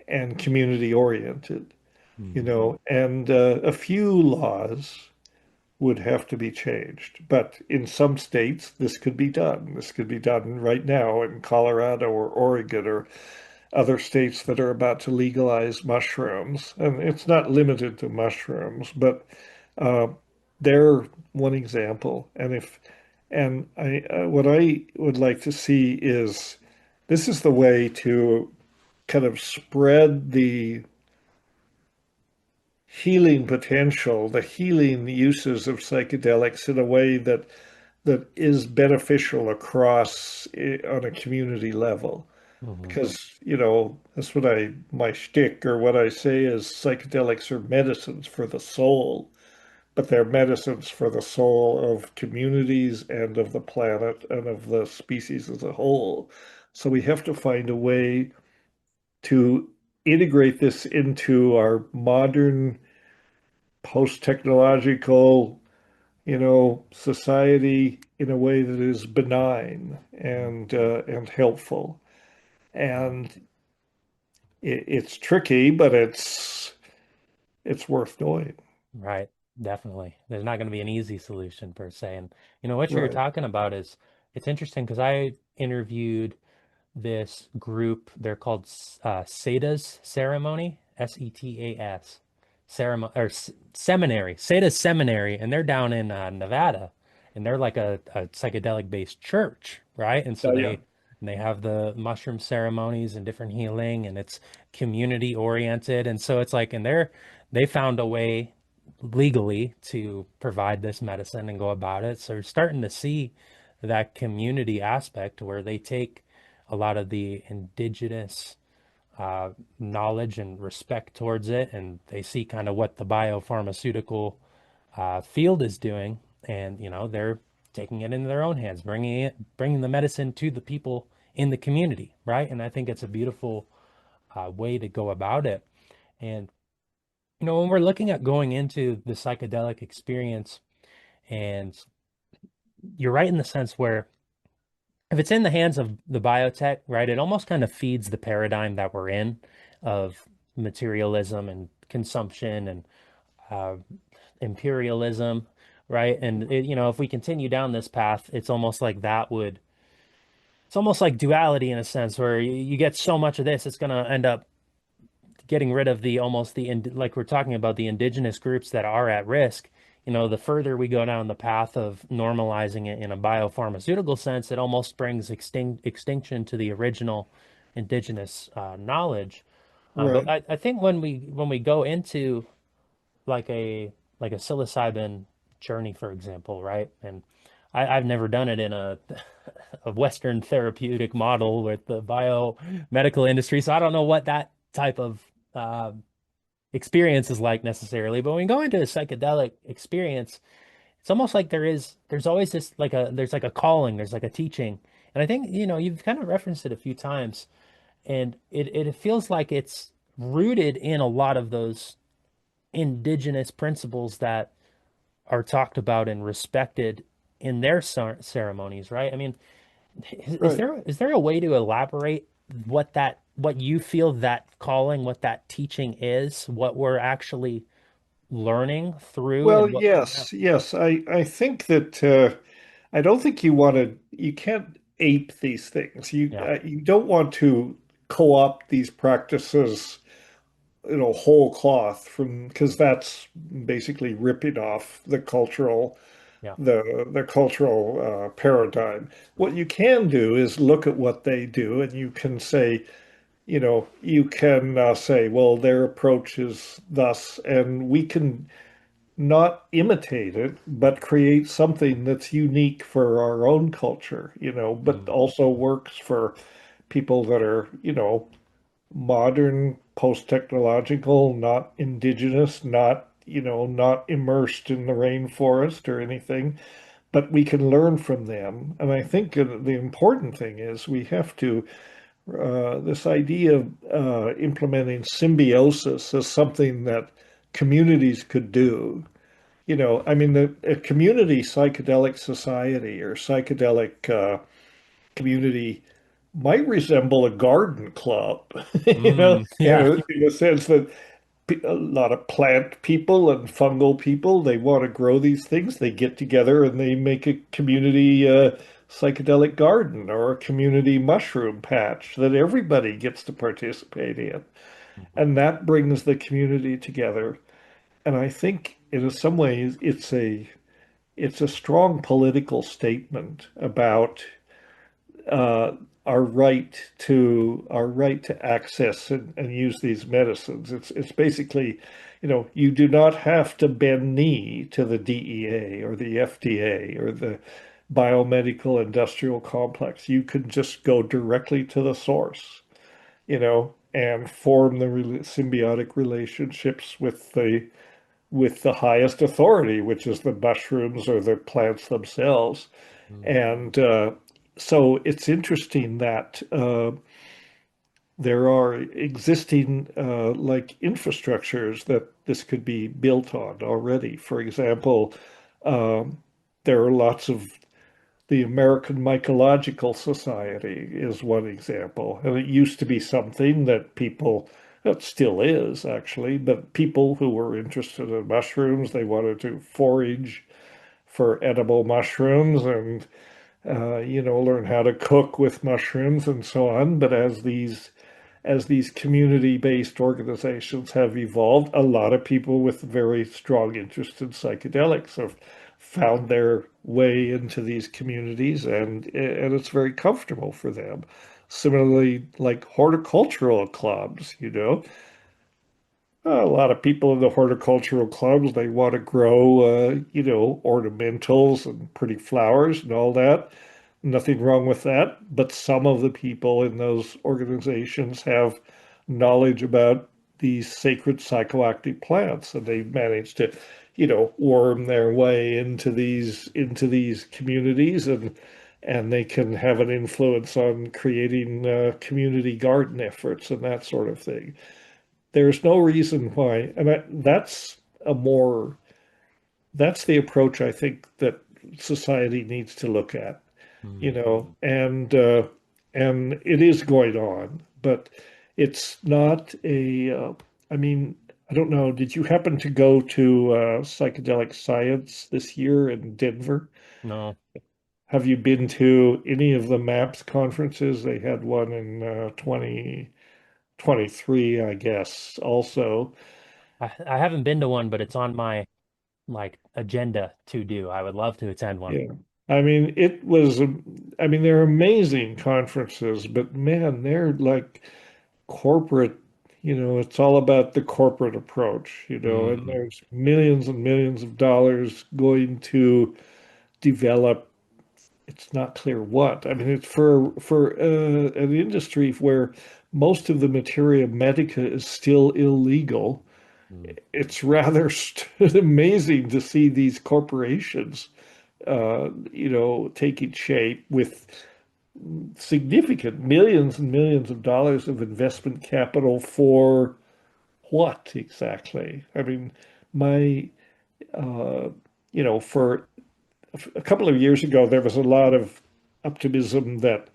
and community oriented, Mhm. and a few laws would have to be changed. But in some states, this could be done. This could be done right now in Colorado or Oregon or other states that are about to legalize mushrooms. And it's not limited to mushrooms, but uh, they're one example. What I would like to see is this is the way to kind of spread the healing potential, the healing uses of psychedelics in a way that is beneficial across on a community level. Mhm. Because, that's my shtick or what I say is psychedelics are medicines for the soul, but they're medicines for the soul of communities and of the planet and of the species as a whole. So we have to find a way to integrate this into our modern post-technological, society in a way that is benign and helpful. And it's tricky, but it's worth doing. Right. Definitely. There's not going to be an easy solution per se. And what you're Right. talking about is it's interesting because I interviewed this group. They're called Setas Ceremony, Setas ceremony or seminary, Setas Seminary, and they're down in Nevada, and they're like a psychedelic based church, right? And so Yeah. they have the mushroom ceremonies and different healing, and it's community oriented, and so it's like, and they found a way legally to provide this medicine and go about it. So we're starting to see that community aspect where they take a lot of the indigenous uh, knowledge and respect towards it, and they see kind of what the biopharmaceutical field is doing, and they're taking it into their own hands, bringing the medicine to the people in the community, right? And I think it's a beautiful way to go about it. And when we're looking at going into the psychedelic experience, and you're right in the sense where if it's in the hands of the biotech, right, it almost kind of feeds the paradigm that we're in of materialism and consumption and uh, imperialism, right? And if we continue down this path, it's almost like it's almost like duality in a sense, where you get so much of this, it's going to end up getting rid of like we're talking about the indigenous groups that are at risk. The further we go down the path of normalizing it in a biopharmaceutical sense, it almost brings extinction to the original indigenous knowledge. But Right. I think when we go into like a like a psilocybin journey, for example, right? And I've never done it in a Western therapeutic model with the biomedical industry, so I don't know what that type of uh, experience is like necessarily. But when you go into a psychedelic experience, it's almost like there's always this there's like a calling, there's like a teaching. And I think, you've kind of referenced it a few times, and it feels like it's rooted in a lot of those indigenous principles that are talked about and respected in their ceremonies, right? I mean, is Right. there a way to elaborate what you feel that calling, what that teaching is, what we're actually learning through Well, and what yeah, yes, yes. I think that I don't think you can't ape these things. yeah, You don't want to co-opt these practices, whole cloth from because that's basically ripping off yeah. the cultural paradigm. What you can do is look at what they do, and you can say, you can say, well, their approach is thus, and we can not imitate it, but create something that's unique for our own culture, but Mm, also works for people that are, modern, post-technological, not indigenous, not immersed in the rainforest or anything, but we can learn from them. And I think the important thing is we have to, this idea of implementing symbiosis as something that communities could do. I mean, a community psychedelic society or psychedelic community might resemble a garden club, yeah. in a sense that a lot of plant people and fungal people, they want to grow these things. They get together and they make a community psychedelic garden or a community mushroom patch that everybody gets to participate in. Mhm. And that brings the community together. And I think in some ways it's a strong political statement about uh, our right to access and use these medicines. It's basically, you do not have to bend knee to the DEA or the FDA or the biomedical industrial complex. You can just go directly to the source, and form the symbiotic relationships with the highest authority, which is the mushrooms or the plants themselves. Mm, And so it's interesting that there are existing like infrastructures that this could be built on already. For example, um, there are lots of the American Mycological Society is one example. And it used to be something that it still is actually, but people who were interested in mushrooms, they wanted to forage for edible mushrooms and learn how to cook with mushrooms and so on. But as these community-based organizations have evolved, a lot of people with very strong interest in psychedelics have found their way into these communities, and it's very comfortable for them. Similarly, like horticultural clubs, a lot of people in the horticultural clubs, they want to grow, ornamentals and pretty flowers and all that. Nothing wrong with that. But some of the people in those organizations have knowledge about these sacred psychoactive plants, and they manage to, worm their way into these communities, and they can have an influence on creating community garden efforts and that sort of thing. There's no reason why, and that's the approach I think that society needs to look at, mm. and it is going on, but it's not I mean, I don't know, did you happen to go to Psychedelic Science this year in Denver? No, Have you been to any of the MAPS conferences? They had one in 2023, I guess, also. I haven't been to one, but it's on my like agenda to do. I would love to attend one. Yeah. I mean, they're amazing conferences, but man, they're like corporate, it's all about the corporate approach, and Mm, there's millions and millions of dollars going to develop. It's not clear what. I mean, it's for an industry where most of the materia medica is still illegal, Mm, it's rather amazing to see these corporations, taking shape with significant millions and millions of dollars of investment capital for what exactly? I mean, my, uh, for a couple of years ago, there was a lot of optimism that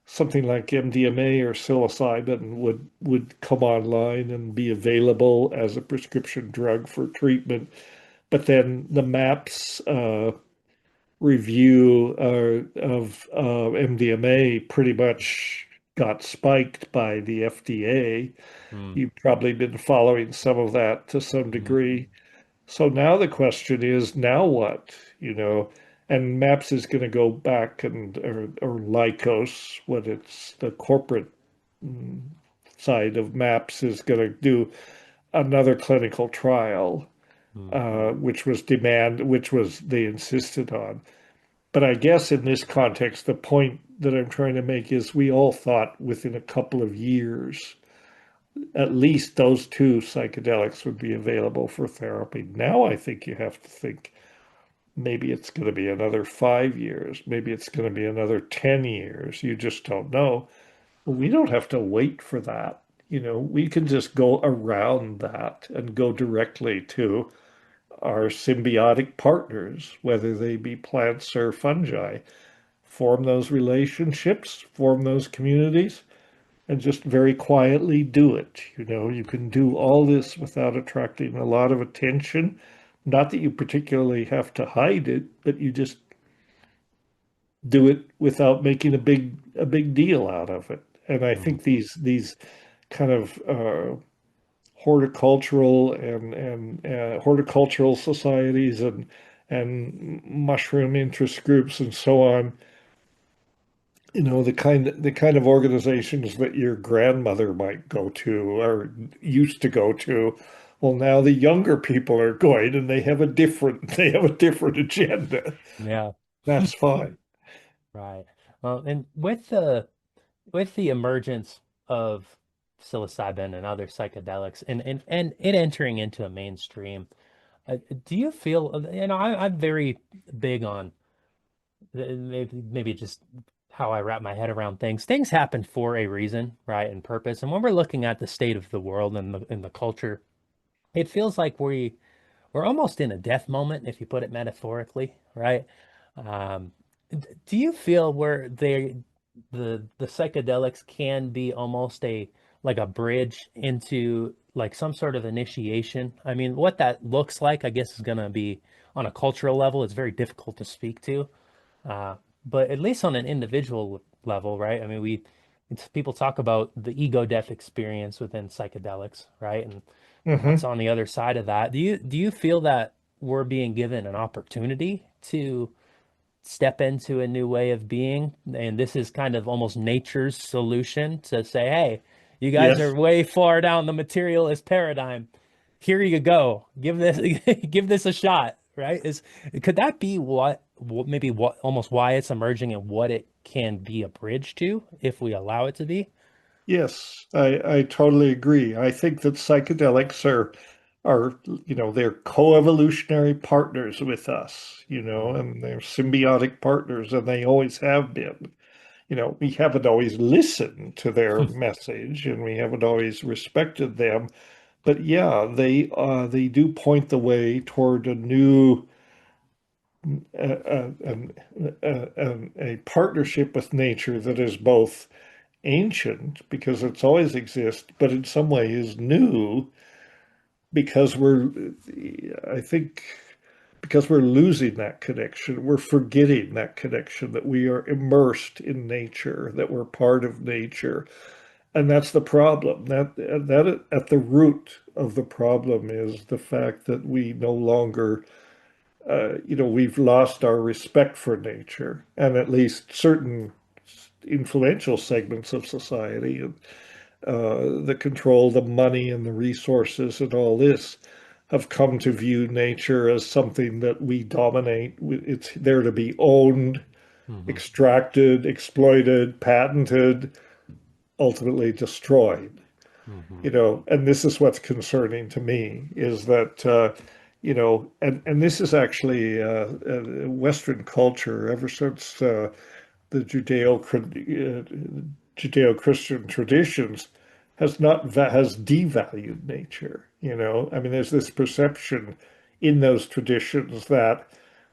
something like MDMA or psilocybin would come online and be available as a prescription drug for treatment. But then the MAPS review of MDMA pretty much got spiked by the FDA. mm, You've probably been following some of that to some mm, degree. So now the question is, now what? And MAPS is going to go back or Lycos, what it's the corporate mm, side of MAPS is going to do another clinical trial, mm, which was they insisted on. But I guess in this context, the point that I'm trying to make is we all thought within a couple of years, at least those two psychedelics would be available for therapy. Now I think you have to think maybe it's going to be another 5 years, maybe it's going to be another 10 years. You just don't know. Well, we don't have to wait for that. We can just go around that and go directly to our symbiotic partners, whether they be plants or fungi, form those relationships, form those communities, and just very quietly do it. You can do all this without attracting a lot of attention. Not that you particularly have to hide it, but you just do it without making a big deal out of it. And I mm, think these kind of horticultural societies and mushroom interest groups and so on, the kind of organizations that your grandmother might go to or used to go to. Well, now the younger people are going and they have a different agenda. yeah. That's fine. Right. Well, and with the emergence of psilocybin and other psychedelics and it entering into a mainstream, do you feel, I'm very big on maybe just how I wrap my head around things. Things happen for a reason, right, and purpose. And when we're looking at the state of the world and the culture, it feels like we're almost in a death moment, if you put it metaphorically, right? Um, do you feel where the psychedelics can be almost like a bridge into like some sort of initiation? I mean, what that looks like, I guess, is going to be on a cultural level. It's very difficult to speak to, uh, but at least on an individual level, right? I mean, people talk about the ego death experience within psychedelics, right? And what's Hmm. on the other side of that? Do you feel that we're being given an opportunity to step into a new way of being? And this is kind of almost nature's solution to say, hey, you guys are Yes. way far down the materialist paradigm. Here you go. Give this give this a shot, right? Could that be maybe what almost why it's emerging and what it can be a bridge to if we allow it to be? Yes, I totally agree. I think that psychedelics they're co-evolutionary partners with us, Mm, and they're symbiotic partners, and they always have been. We haven't always listened to their message, and we haven't always respected them. But yeah, they do point the way toward a new a partnership with nature that is both ancient because it's always existed, but in some way is new because I think, because we're losing that connection. We're forgetting that connection, that we are immersed in nature, that we're part of nature. And that's the problem. That at the root of the problem is the fact that we no longer, we've lost our respect for nature, and at least certain influential segments of society that control the money and the resources and all this have come to view nature as something that we dominate. It's there to be owned, hmm extracted, exploited, patented, ultimately destroyed. Hmm. And this is what's concerning to me is that, and this is actually Western culture ever since the Judeo-Christian traditions has devalued nature. I mean, there's this perception in those traditions that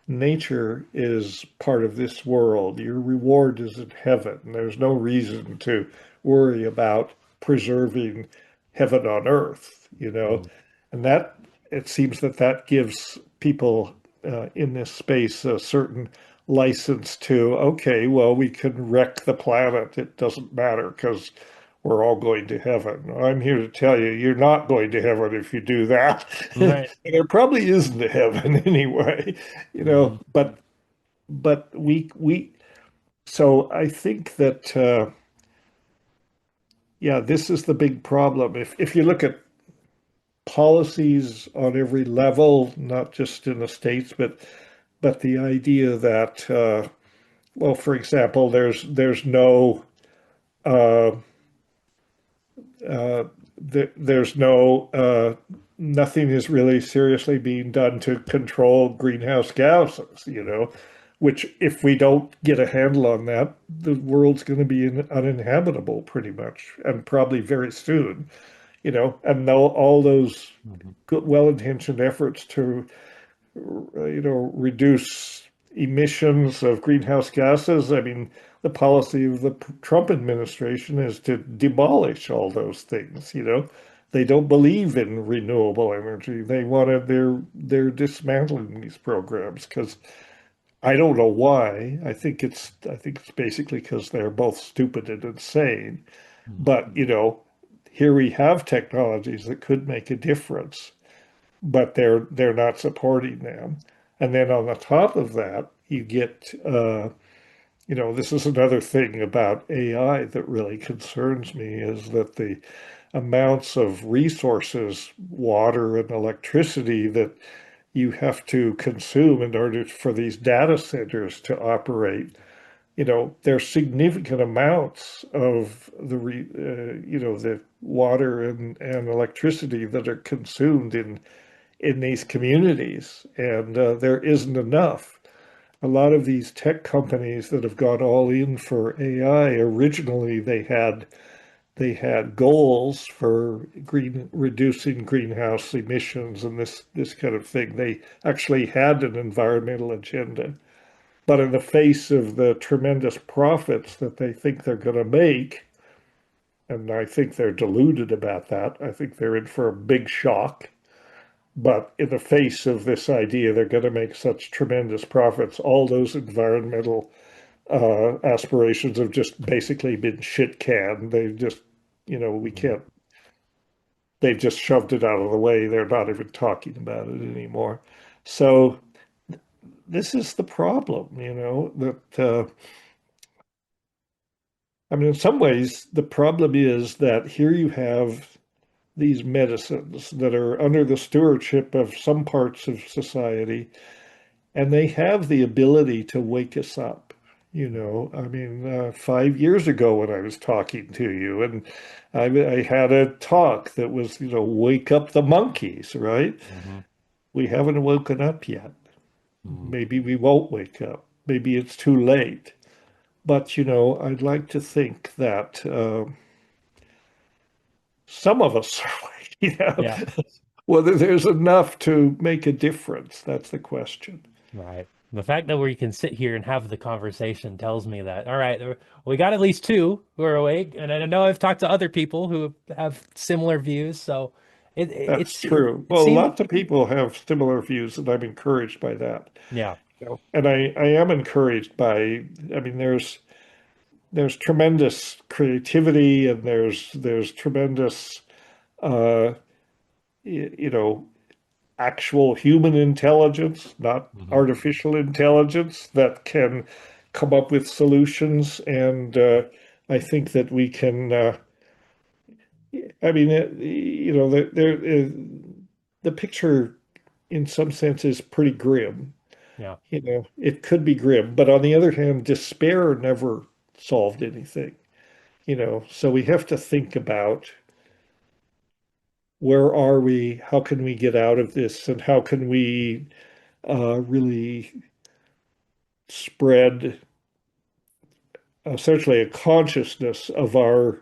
nature is part of this world. Your reward is in heaven. There's no reason to worry about preserving heaven on earth. Mm. And that it seems that that gives people in this space a certain license to, okay, well, we can wreck the planet. It doesn't matter because we're all going to heaven. I'm here to tell you, you're not going to heaven if you do that. Right. There probably isn't a heaven anyway, Hmm. but so I think that yeah, this is the big problem. If you look at policies on every level, not just in the States, but the idea that well, for example, there's no uh, uh, there's no nothing is really seriously being done to control greenhouse gases, which if we don't get a handle on that, the world's going to be uninhabitable pretty much, and probably very soon, and all those Hmm. good, well-intentioned efforts to reduce emissions of greenhouse gases. I mean, the policy of the Trump administration is to demolish all those things. They don't believe in renewable energy. They're dismantling these programs because I don't know why. I think it's basically because they're both stupid and insane. But here we have technologies that could make a difference, but they're not supporting them. And then on the top of that, you get, this is another thing about AI that really concerns me is that the amounts of resources, water and electricity that you have to consume in order for these data centers to operate, there's significant amounts of the water and electricity that are consumed in these communities, and there isn't enough. A lot of these tech companies that have gone all in for AI, originally they had goals for reducing greenhouse emissions and this kind of thing. They actually had an environmental agenda. But in the face of the tremendous profits that they think they're going to make, and I think they're deluded about that, I think they're in for a big shock. But in the face of this idea, they're going to make such tremendous profits. All those environmental aspirations have just basically been shit canned. We Hmm. can't, they've just shoved it out of the way. They're not even talking about it anymore. So this is the problem, that, I mean, in some ways, the problem is that here you have these medicines that are under the stewardship of some parts of society, and they have the ability to wake us up. I mean, 5 years ago when I was talking to you, and I had a talk that was, wake up the monkeys, right? Hmm. We haven't woken up yet. Hmm. Maybe we won't wake up. Maybe it's too late. But, I'd like to think that some of us are waking up. Yeah. Whether there's enough to make a difference, that's the question. Right. The fact that we can sit here and have the conversation tells me that, all right, we got at least two who are awake. And I know I've talked to other people who have similar views. So That's it's, true. it Well, seems, lots of people have similar views, and I'm encouraged by that. yeah. And I am encouraged by, I mean, there's tremendous creativity and there's tremendous uh, you know, actual human intelligence, not Hmm. artificial intelligence, that can come up with solutions. And I think that we can. I mean, the picture, in some sense, is pretty grim. Yeah. It could be grim, but on the other hand, despair never solved anything. So we have to think about. where are we? How can we get out of this? And how can we really spread essentially a consciousness of our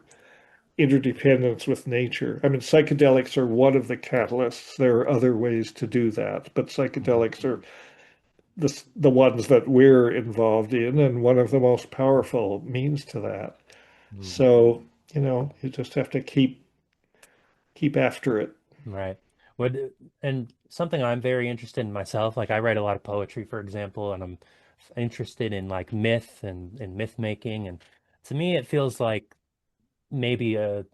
interdependence with nature? I mean, psychedelics are one of the catalysts. There are other ways to do that, but Mhm. psychedelics are the ones that we're involved in, and one of the most powerful means to that. Mm. So, you just have to keep after it. Right. Would and something I'm very interested in myself, like I write a lot of poetry, for example, and I'm interested in like myth and myth making. And to me, it feels like maybe a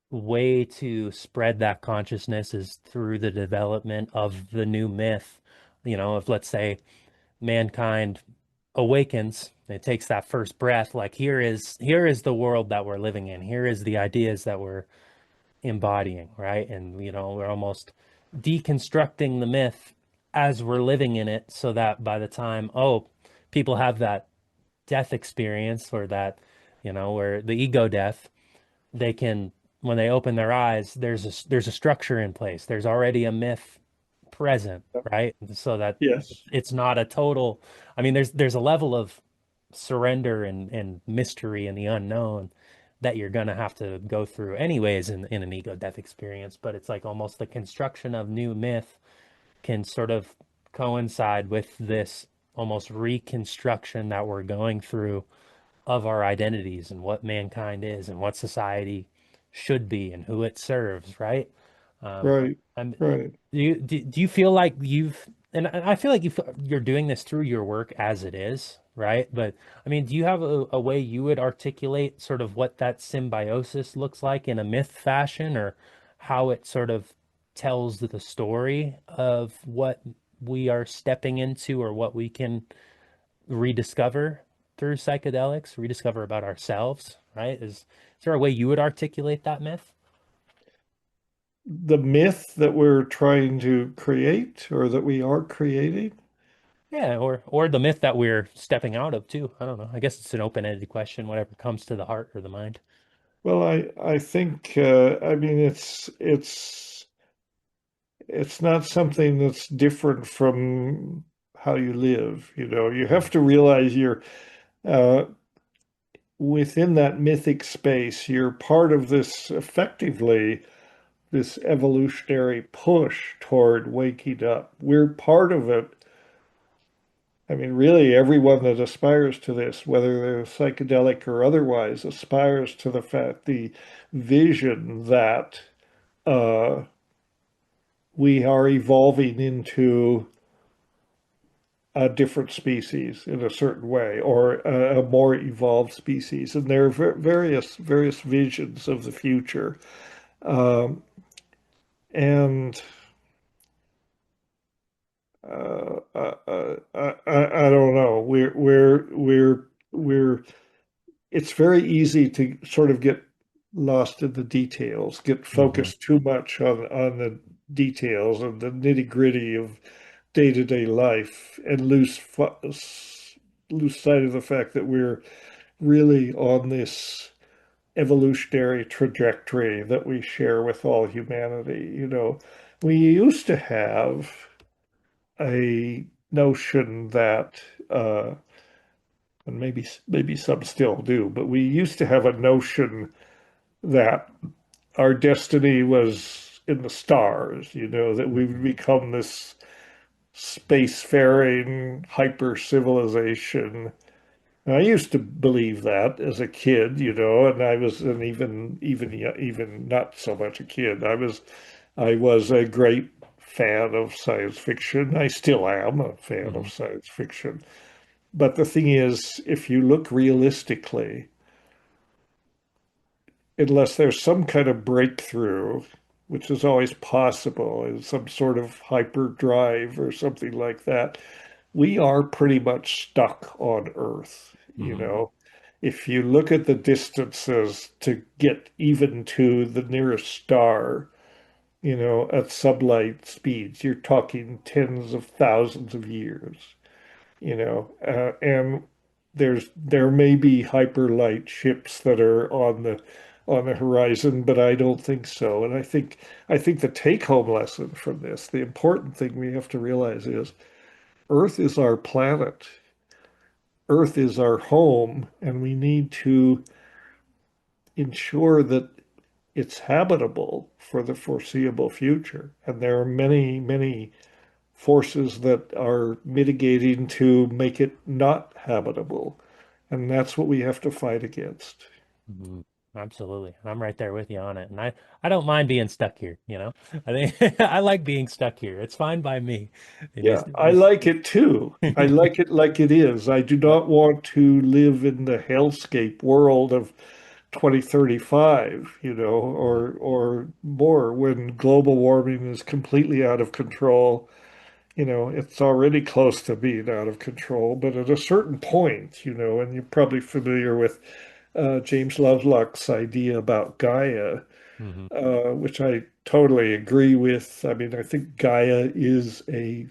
way to spread that consciousness is through the development of the new myth. If let's say mankind awakens, it takes that first breath, like here is the world that we're living in. Here is the ideas that we're embodying, right? And we're almost deconstructing the myth as we're living in it so that by the time, people have that death experience or that, where the ego death, they can, when they open their eyes, there's a structure in place. There's already a myth present, right? So that Yes, it's not a total, I mean, there's a level of surrender and mystery and the unknown that you're gonna have to go through anyways in an ego death experience. But it's like almost the construction of new myth can sort of coincide with this almost reconstruction that we're going through of our identities and what mankind is and what society should be and who it serves, right? Um, right, and right. do you feel like and I feel like you're doing this through your work as it is, right? But I mean, do you have a way you would articulate sort of what that symbiosis looks like in a myth fashion, or how it sort of tells the story of what we are stepping into or what we can rediscover through psychedelics, rediscover about ourselves, right? Is there a way you would articulate that myth? The myth that we're trying to create or that we are creating. Yeah, or the myth that we're stepping out of too. I don't know. I guess it's an open-ended question, whatever comes to the heart or the mind. Well, I think I mean it's not something that's different from how you live. You Mm-hmm. have to realize you're uh, within that mythic space. You're part of this effectively this evolutionary push toward waking up. We're part of it. I mean, really, everyone that aspires to this, whether they're psychedelic or otherwise, aspires to the vision that uh, we are evolving into a different species in a certain way, or a more evolved species. And there are various visions of the future. Um, and I don't know. We're it's very easy to sort of get lost in the details, get Mm-hmm. focused too much on the details and the nitty-gritty of day-to-day life, and lose sight of the fact that we're really on this evolutionary trajectory that we share with all humanity. We used to have a notion that and maybe some still do, but we used to have a notion that our destiny was in the stars, that we would Mm-hmm. become this spacefaring hyper civilization. And I used to believe that as a kid, and I was an even not so much a kid. I was a great fan of science fiction. I still am a fan Mm-hmm. of science fiction. But the thing is, if you look realistically, unless there's some kind of breakthrough, which is always possible, in some sort of hyperdrive or something like that, we are pretty much stuck on Earth. Mm-hmm. If you look at the distances to get even to the nearest star, at sublight speeds, you're talking tens of thousands of years. And there may be hyperlight ships that are on the on the horizon, but I don't think so. And I think the take-home lesson from this, the important thing we have to realize is Earth is our planet. Earth is our home, and we need to ensure that it's habitable for the foreseeable future. And there are many, many forces that are mitigating to make it not habitable. And that's what we have to fight against. Mhm. Absolutely. And I'm right there with you on it. And I don't mind being stuck here, you know. I think I like being stuck here. It's fine by me. It Yeah, just I like it too. I like it like it is. I do Yep. not want to live in the hellscape world of 2035, Mhm. or more when global warming is completely out of control. It's already close to being out of control, but at a certain point, and you're probably familiar with James Lovelock's idea about Gaia, Mhm. which I totally agree with. I mean, I think Gaia is a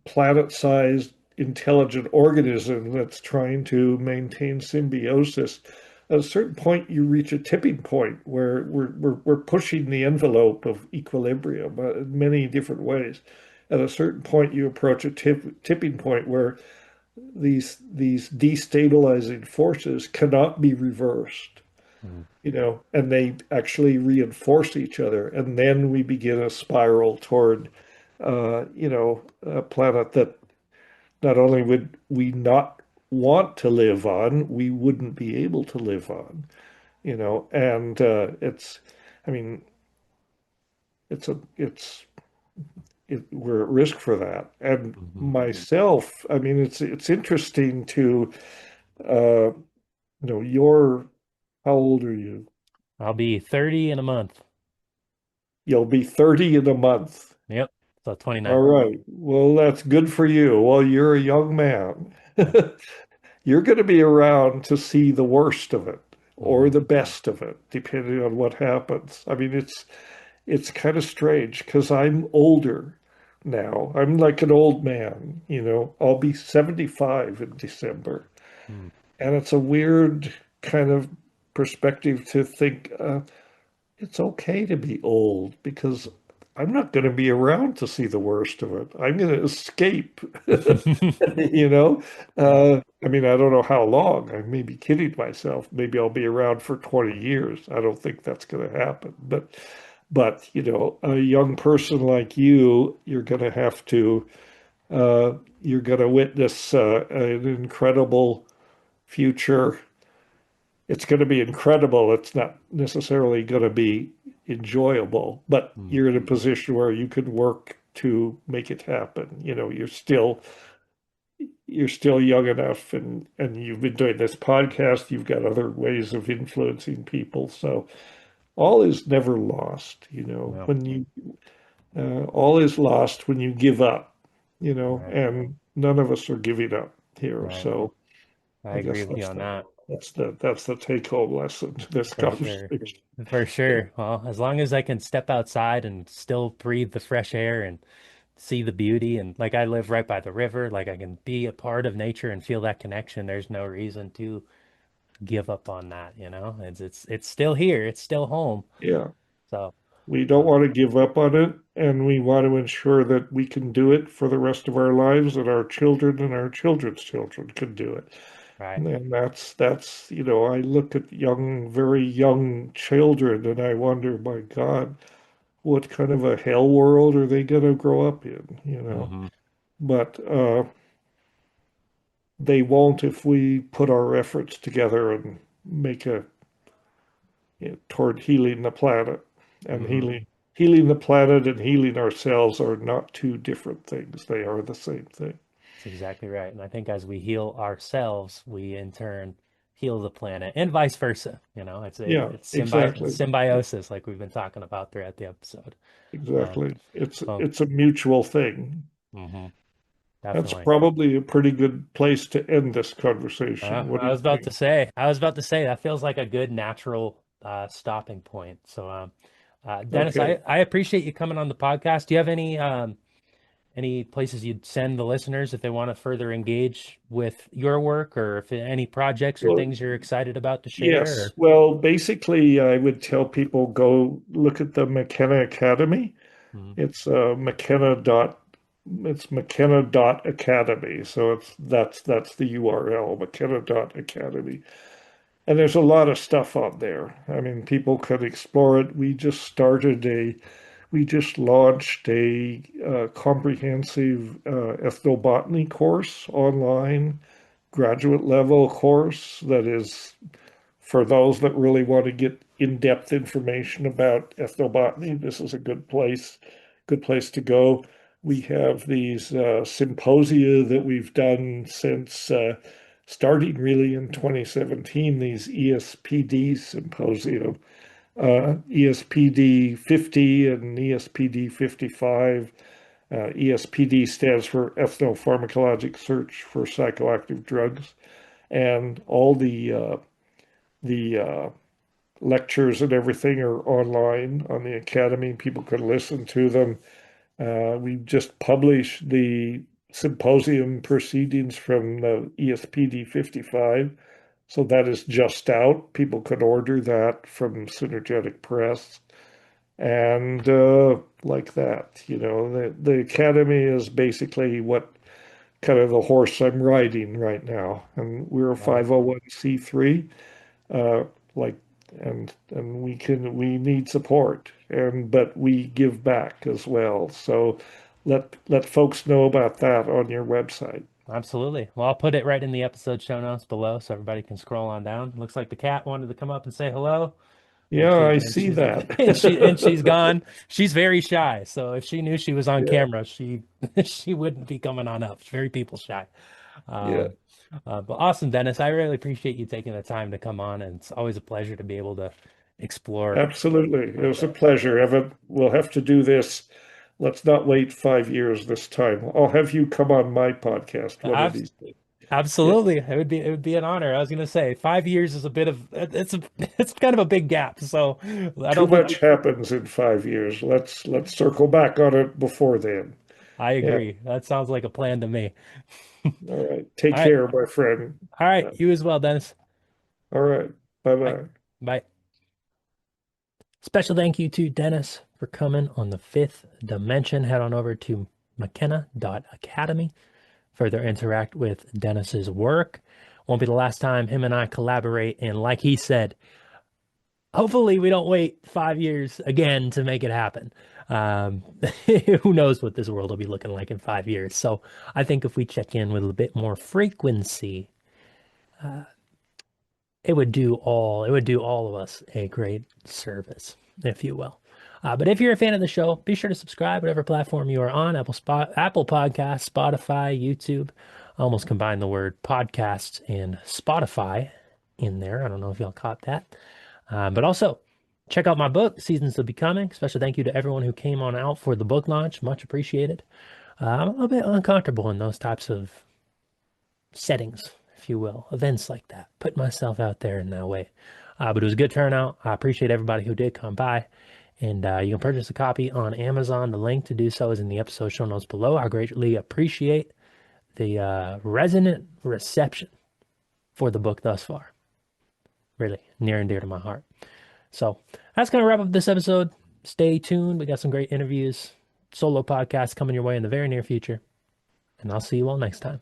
planet-sized intelligent organism that's trying to maintain symbiosis. At a certain point, you reach a tipping point where we're pushing the envelope of equilibrium in many different ways. At a certain point, you approach a tipping point where these destabilizing forces cannot be reversed, Mhm. and they actually reinforce each other. And then we begin a spiral toward, a planet that not only would we not want to live on, we wouldn't be able to live on, and I mean, we're at risk for that. And Mhm. myself, I mean, it's interesting to, uh, you're, how old are you? I'll be 30 in a month. You'll be 30 in a month. Yep. So All 29. right. Well, that's good for you. Well, you're a young man. Yeah. You're going to be around to see the worst of it or Hmm. the best of it, depending on what happens. I mean, it's kind of strange because I'm older now. I'm like an old man, I'll be 75 in December. Mm. And it's a weird kind of perspective to think it's okay to be old because I'm not going to be around to see the worst of it. I'm going to escape. You know, I mean, I don't know how long. I may be kidding myself. Maybe I'll be around for 20 years. I don't think that's going to happen. But a young person like you, you're going to have to, uh, you're going to witness an incredible future. It's going to be incredible. It's not necessarily going to be enjoyable, but Mm. you're in a position where you can work to make it happen. You're still young enough, and you've been doing this podcast. You've got other ways of influencing people. So all is never lost, Well, when all is lost when you give up, right, and none of us are giving up here. right. So I I agree guess with you that's on the that that's the that's the take home lesson to this for sure. conversation. For sure. Well, as long as I can step outside and still breathe the fresh air and see the beauty, and like I live right by the river, like I can be a part of nature and feel that connection, there's no reason to give up on that, you know? It's still here, it's still home. Yeah. So, We don't uh, want to give up on it, and we want to ensure that we can do it for the rest of our lives, and our children and our children's children can do it. right. And that's, I look at very young children and I wonder, my God, what kind of a hell world are they going to grow up in? Hmm. But they won't if we put our efforts together and make toward healing the planet. And Hmm. healing the planet and healing ourselves are not two different things. They are the same thing. That's exactly right. And I think as we heal ourselves, we in turn heal the planet and vice versa. You know, Yeah, it's exactly. symbiosis like we've been talking about throughout the episode. Um, Exactly. It's well, it's a mutual thing. hmm, That's definitely. probably a pretty good place to end this conversation. What do I you was about to think? say, that feels like a good natural stopping point. So, Dennis, Okay. I appreciate you coming on the podcast. Do you have any places you'd send the listeners if they want to further engage with your work, or if any projects or Well, things you're excited about to share? yes. Well, basically, I would tell people go look at the McKenna Academy. Mhm. It's it's McKenna dot academy. So that's the URL, McKenna dot academy. And there's a lot of stuff on there. I mean, people can explore it. We just launched a comprehensive ethnobotany course online, graduate level course that is for those that really want to get in-depth information about ethnobotany. This is a good place to go. We have these symposia that we've done since starting really in 2017, these ESPD symposia, ESPD 50 and ESPD 55. ESPD stands for ethnopharmacologic search for psychoactive drugs, and all the lectures and everything are online on the Academy. People can listen to them. We just published the symposium proceedings from the ESPD 55. So that is just out. People can order that from Synergetic Press. And like that, the Academy is basically what kind of the horse I'm riding right now. And we're a Love it. 501c3, uh, like, and we need support, but we give back as well. So let folks know about that on your website. Absolutely. Well, I'll put it right in the episode show notes below so everybody can scroll on down. Looks like the cat wanted to come up and say hello. And Yeah, I see she's that. and she's gone. She's very shy. So if she knew she was on Yeah, camera, she she wouldn't be coming on up. She's very people shy. yeah, Um, but awesome, Dennis. I really appreciate you taking the time to come on, and it's always a pleasure to be able to explore absolutely. It like was a that. pleasure, Evan. We'll have to do this. Let's not wait 5 years this time. I'll have you come on my podcast one of Ab- these days. Yeah. Absolutely, it would be an honor. I was gonna say 5 years is a bit of it's kind of a big gap. So I Too don't think much happens in 5 years. Let's circle back on it before then. I Yeah. agree. That sounds like a plan to me. All right. Take All right, care, my friend. all right. You as well, Dennis. All right. All right, Bye-bye. bye. Special thank you to Dennis for coming on the fifth dimension. Head on over to mckenna.academy. Further interact with Dennis's work. Won't be the last time him and I collaborate. And like he said, hopefully we don't wait 5 years again to make it happen. Um, who knows what this world will be looking like in 5 years. So I think if we check in with a bit more frequency, uh, it would do all of us a great service, if you will. But if you're a fan of the show, be sure to subscribe, whatever platform you are on, Apple Podcasts, Spotify, YouTube. I almost combined the word podcast and Spotify in there. I don't know if y'all caught that. But also, check out my book, Seasons of Becoming. Special thank you to everyone who came on out for the book launch. Much appreciated. I'm a little bit uncomfortable in those types of settings, if you will, events like that. Put myself out there in that way. But it was a good turnout. I appreciate everybody who did come by. And you can purchase a copy on Amazon. The link to do so is in the episode show notes below. I greatly appreciate the resonant reception for the book thus far. Really near and dear to my heart. So that's going to wrap up this episode. Stay tuned. We got some great interviews, solo podcasts coming your way in the very near future. And I'll see you all next time.